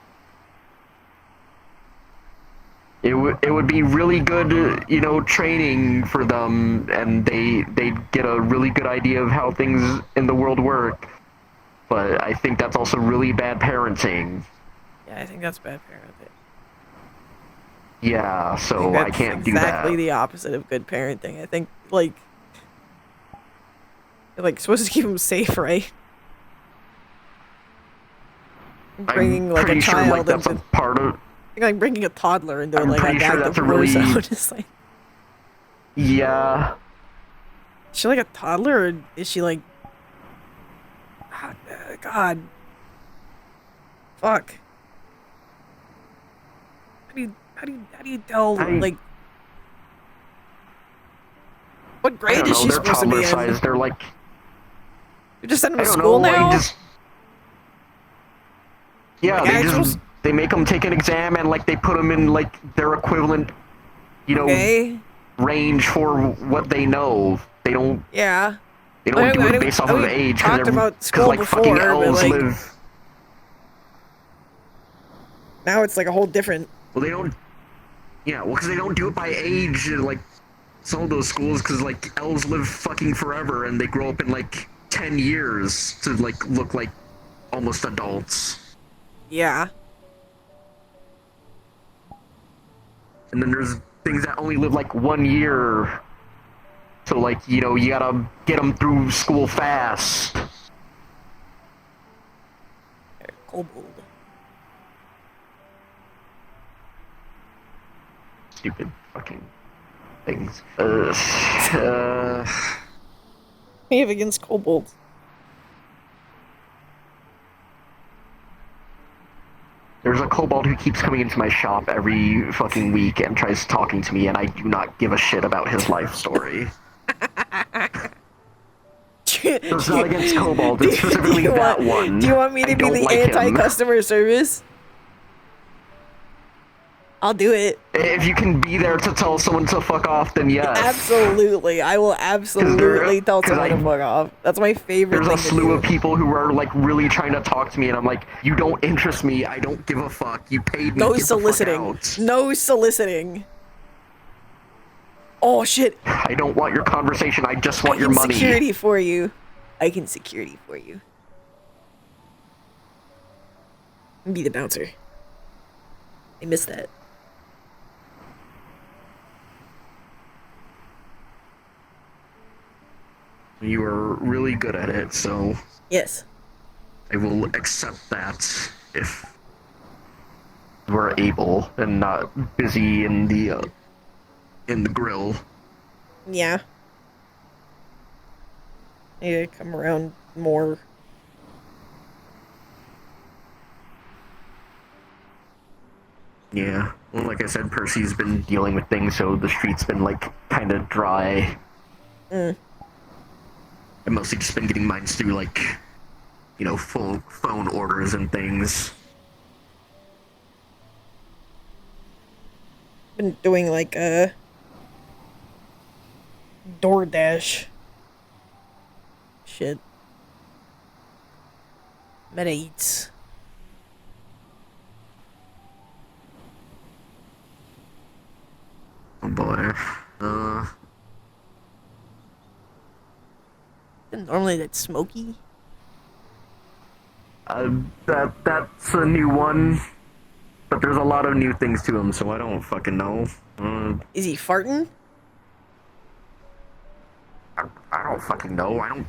It would be really good, you know, training for them, and they'd get a really good idea of how things in the world work. But I think that's also really bad parenting. Yeah, I think that's bad parenting. Yeah, so I can't do that. Exactly the opposite of good parenting. I think, like, you're, like, supposed to keep them safe, right? Bringing, I'm like, pretty a sure, child like, that's into... a part of... like bringing a toddler into I'm like pretty an sure active that's a war really... zone. It's like, Yeah. is she like a toddler, or is she like... God. Fuck. How do you tell, like... What grade is she they're supposed to be in? toddler-sized, they're like... You just send them I to don't school know, now? like, just... Yeah, Like they actual... just... They make them take an exam, and, like, they put them in, like, their equivalent, you know, range for what they know. They don't... Yeah. They don't do it based off of age, because like, fucking elves like, live... now it's like a whole different... Well, they don't... Yeah, well, because they don't do it by age, like, some of those schools, because, like, elves live fucking forever, and they grow up in, like, 10 years to, like, look like almost adults. Yeah. And then there's things that only live, like, 1 year. So, like, you know, you gotta get them through school fast. Kobold. Stupid fucking things. What do you have against kobolds? There's a kobold who keeps coming into my shop every fucking week and tries talking to me, and I do not give a shit about his life story. It's not against kobold, it's specifically that one. Do you want me to be the anti-customer service? I'll do it. If you can be there to tell someone to fuck off, then yes. Absolutely. I will absolutely tell someone to fuck off. That's my favorite thing to do. There's a slew of people who are, like, really trying to talk to me, and I'm like, you don't interest me, I don't give a fuck, you paid me, no get soliciting. The fuck out. No soliciting. Oh, shit. I don't want your conversation, I just want your money. Security for you. I can security for you. Be the bouncer. I missed that. You are really good at it, so... Yes. I will accept that if we're able and not busy in the grill. Yeah. Need to come around more. Yeah. Well, like I said, Percy's been dealing with things, so the street's been, like, kind of dry. I've mostly just been getting mine through, like, you know, full phone orders and things. Been doing, like, DoorDash shit. Meta Eats. Oh boy. Normally that's smoky. That's a new one. But there's a lot of new things to him, so I don't fucking know. Is he farting? I don't fucking know. I don't...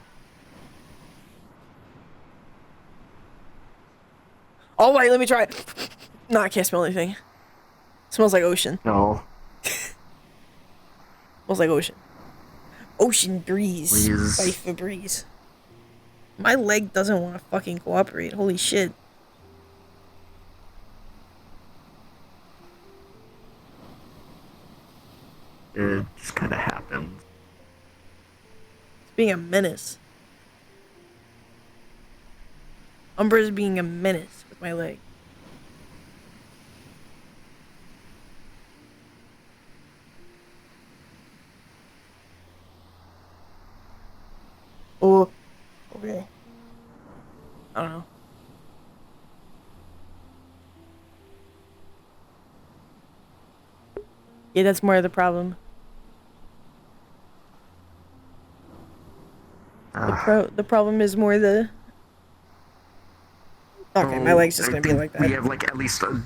Oh wait, let me try it. No, I can't smell anything. Smells like ocean. No. Smells like ocean. Ocean breeze. Please. By Febreze. My leg doesn't want to fucking cooperate. Holy shit. It just kind of happened. Being a menace. Umbra's being a menace with my leg. Oh, okay. I don't know. Yeah, that's more of the problem. The problem is more the... Okay, my leg's just gonna be like that. We have like at least a...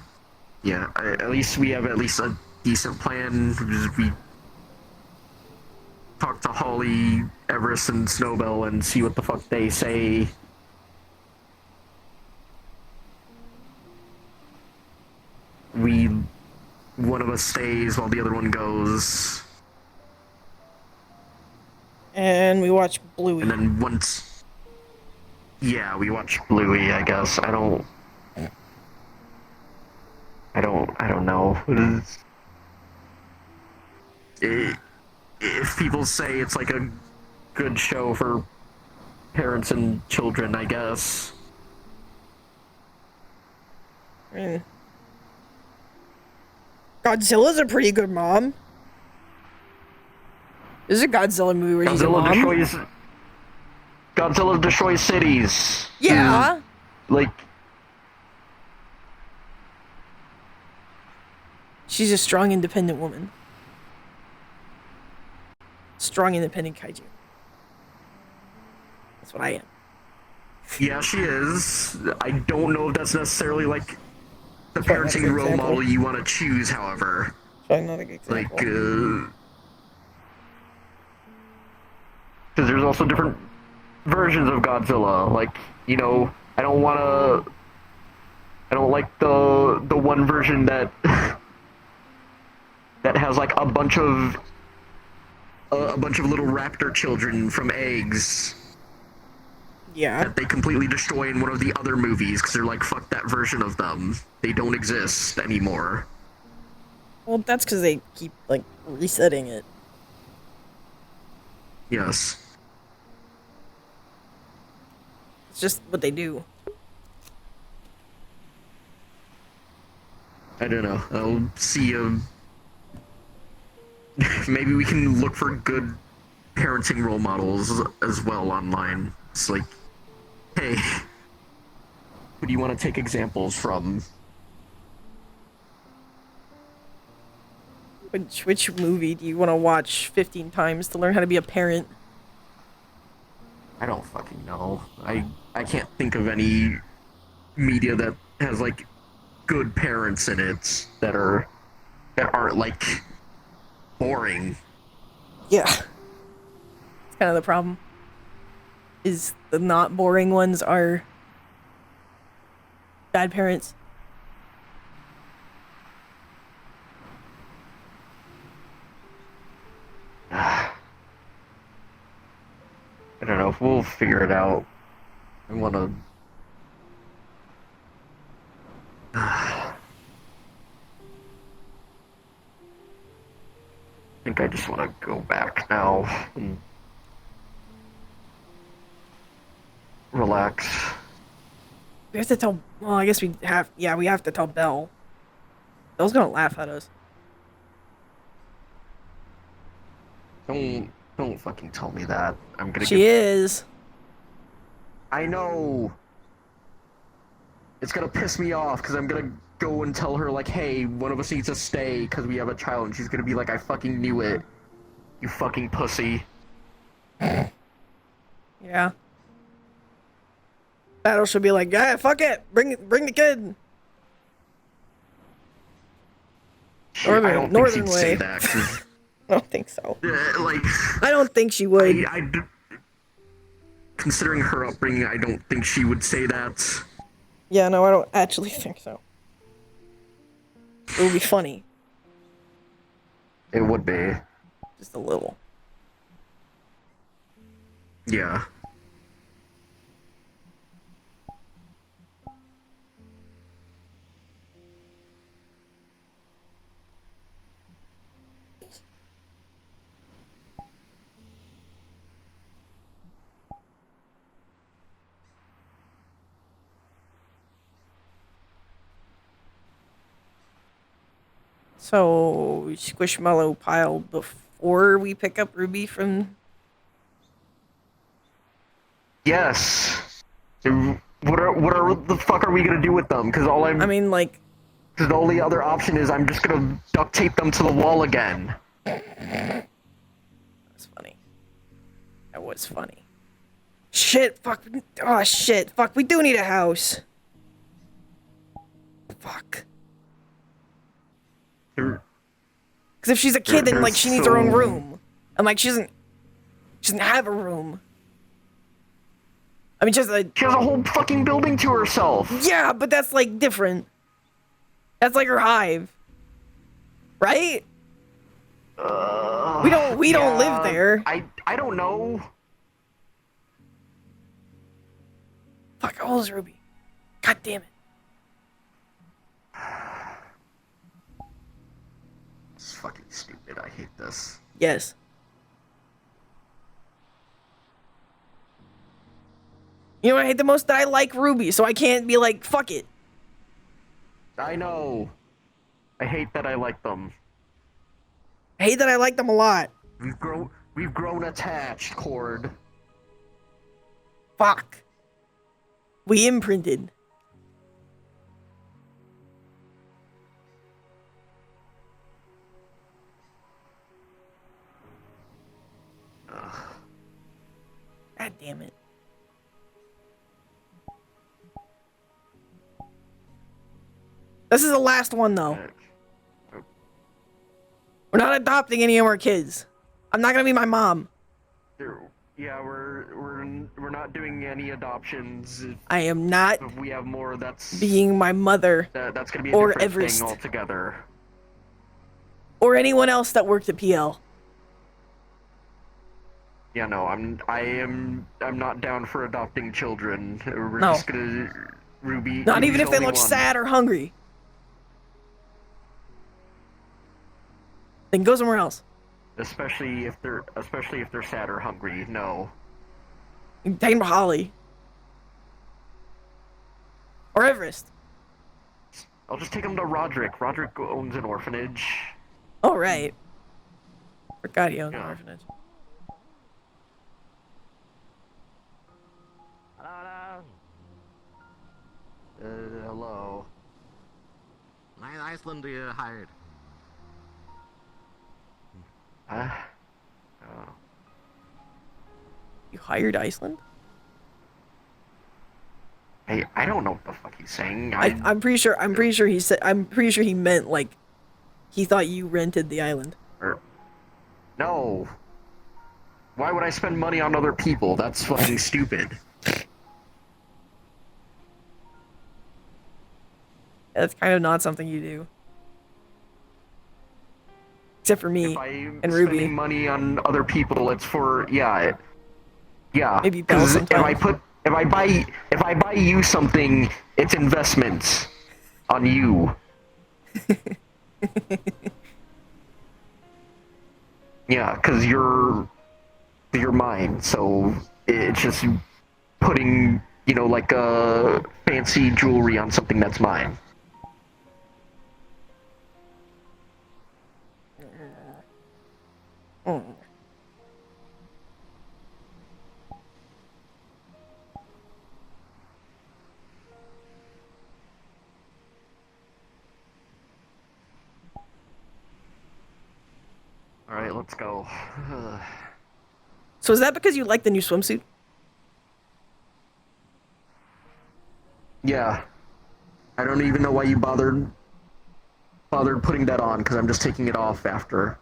Yeah, at least we have at least a decent plan. We talk to Holly, Everest, and Snowbell and see what the fuck they say. One of us stays while the other one goes. And we watch Bluey. And then once... Yeah, we watch Bluey, I guess. I don't know. If people say it's like a good show for parents and children, I guess. I mean, Godzilla's a pretty good mom. This is a Godzilla movie where he's a mom. Godzilla destroys cities. Yeah. Like... She's a strong, independent woman. Strong, independent kaiju. That's what I am. Yeah, she is. I don't know if that's necessarily, like, the Probably not a parenting good role example. model you want to choose, however. Probably not a good example. Like, because there's also different versions of Godzilla. Like, you know, I don't like the one version that that has like a bunch of little raptor children from eggs. Yeah. That they completely destroy in one of the other movies because they're like, fuck that version of them. They don't exist anymore. Well, that's because they keep, like, resetting it. Yes. It's just what they do. I don't know. I'll see. Maybe we can look for good parenting role models as well online. It's like, hey, who do you want to take examples from? Which movie do you want to watch 15 times to learn how to be a parent? I don't fucking know. I can't think of any media that has like good parents in it that aren't like boring. Yeah. It's kind of the problem. Is the not boring ones are bad parents. I don't know. We'll figure it out. I want to... I think I just want to go back now and relax. We have to tell... Well, I guess we have... Yeah, we have to tell Belle. Belle's gonna laugh at us. Don't fucking tell me that. I'm gonna She is. I know. It's gonna piss me off because I'm gonna go and tell her like, hey, one of us needs to stay because we have a child, and she's gonna be like, I fucking knew it. You fucking pussy. Yeah. Battle should be like, yeah, fuck it. Bring the kid. I don't think she'd Northern say way. that. 'Cause, I don't think so. like, I don't think she would. Considering her upbringing, I don't think she would say that. Yeah, no, I don't actually think so. It would be funny. It would be. Just a little. Yeah. So, Squishmallow pile before we pick up Ruby from... Yes. What the fuck are we gonna do with them? Because I mean, like... Because the only other option is I'm just gonna duct tape them to the wall again. That was funny. That was funny. Shit, fuck. Oh, shit. Fuck, we do need a house. Fuck. Because if she's a kid, then, like, she needs her own room. And, like, she doesn't have a room. I mean, just like... She has a whole fucking building to herself! Yeah, but that's, like, different. That's like her hive. Right? We don't live there. I don't know. Fuck, how old is Ruby? God damn it. This is fucking stupid. I hate this. Yes. You know what I hate the most? That I like Ruby, so I can't be like, fuck it. I know. I hate that I like them. I hate that I like them a lot. We've grown attached, Cord. Fuck. We imprinted. Ugh. God damn it. This is the last one, though. We're not adopting any of our kids. I'm not gonna be my mom. Yeah, we're not doing any adoptions. I am not. If we have more, that's being my mother. That's gonna be a or different Everest. thing altogether. Or anyone else that worked at PL. Yeah, no, I'm not down for adopting children. We're No. just gonna Ruby. Not even Ruby's if they only look one. sad or hungry. Then go somewhere else. Especially if they're sad or hungry. No. Take him to Holly. Or Everest. I'll just take him to Roderick. Roderick owns an orphanage. Oh, right. Forgot he owned an orphanage. Hello. Iceland hired. Oh. You hired Iceland? I don't know what the fuck he's saying. I'm pretty sure he said. I'm pretty sure he meant like, he thought you rented the island. No. Why would I spend money on other people? That's fucking stupid. That's kind of not something you do. Except for me and Ruby. Spending money on other people, it's for yeah. Maybe Belle Because sometime. if I buy you something, it's investments on you. Yeah, because you're mine, so it's just putting, like a fancy jewelry on something that's mine. Alright, let's go. So is that because you like the new swimsuit? Yeah. I don't even know why you bothered putting that on, because I'm just taking it off after.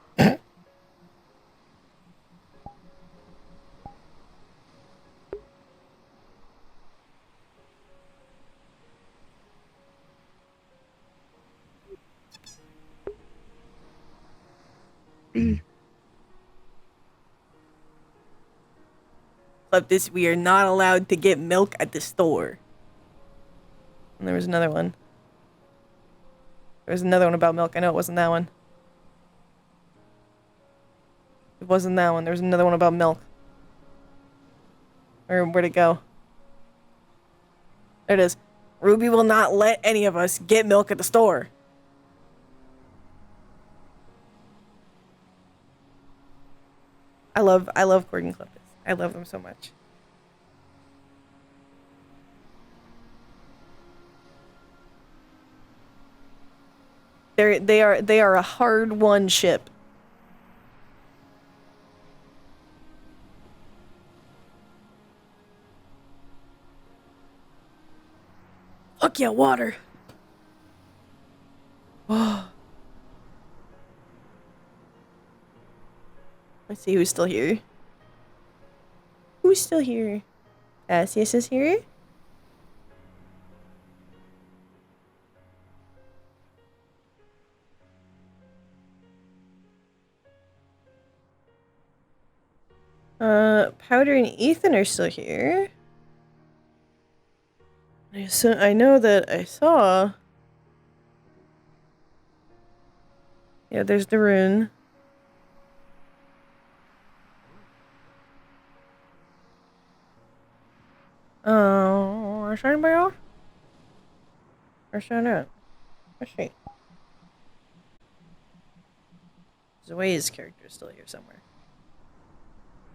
But this, we are not allowed to get milk at the store. And there was another one. There was another one about milk. I know it wasn't that one. It wasn't that one. There was another one about milk. Where'd it go? There it is. Ruby will not let any of us get milk at the store. I love Cord and Clippers. I love them so much. They are a hard-won ship. Fuck yeah, water. Oh. Let's see who's still here. Who's still here? Cassius is here. Powder and Ethan are still here. So I know that I saw. Yeah, there's the rune. Oh, is anybody else? Where's that at? Let's see. Zoe's character is still here somewhere.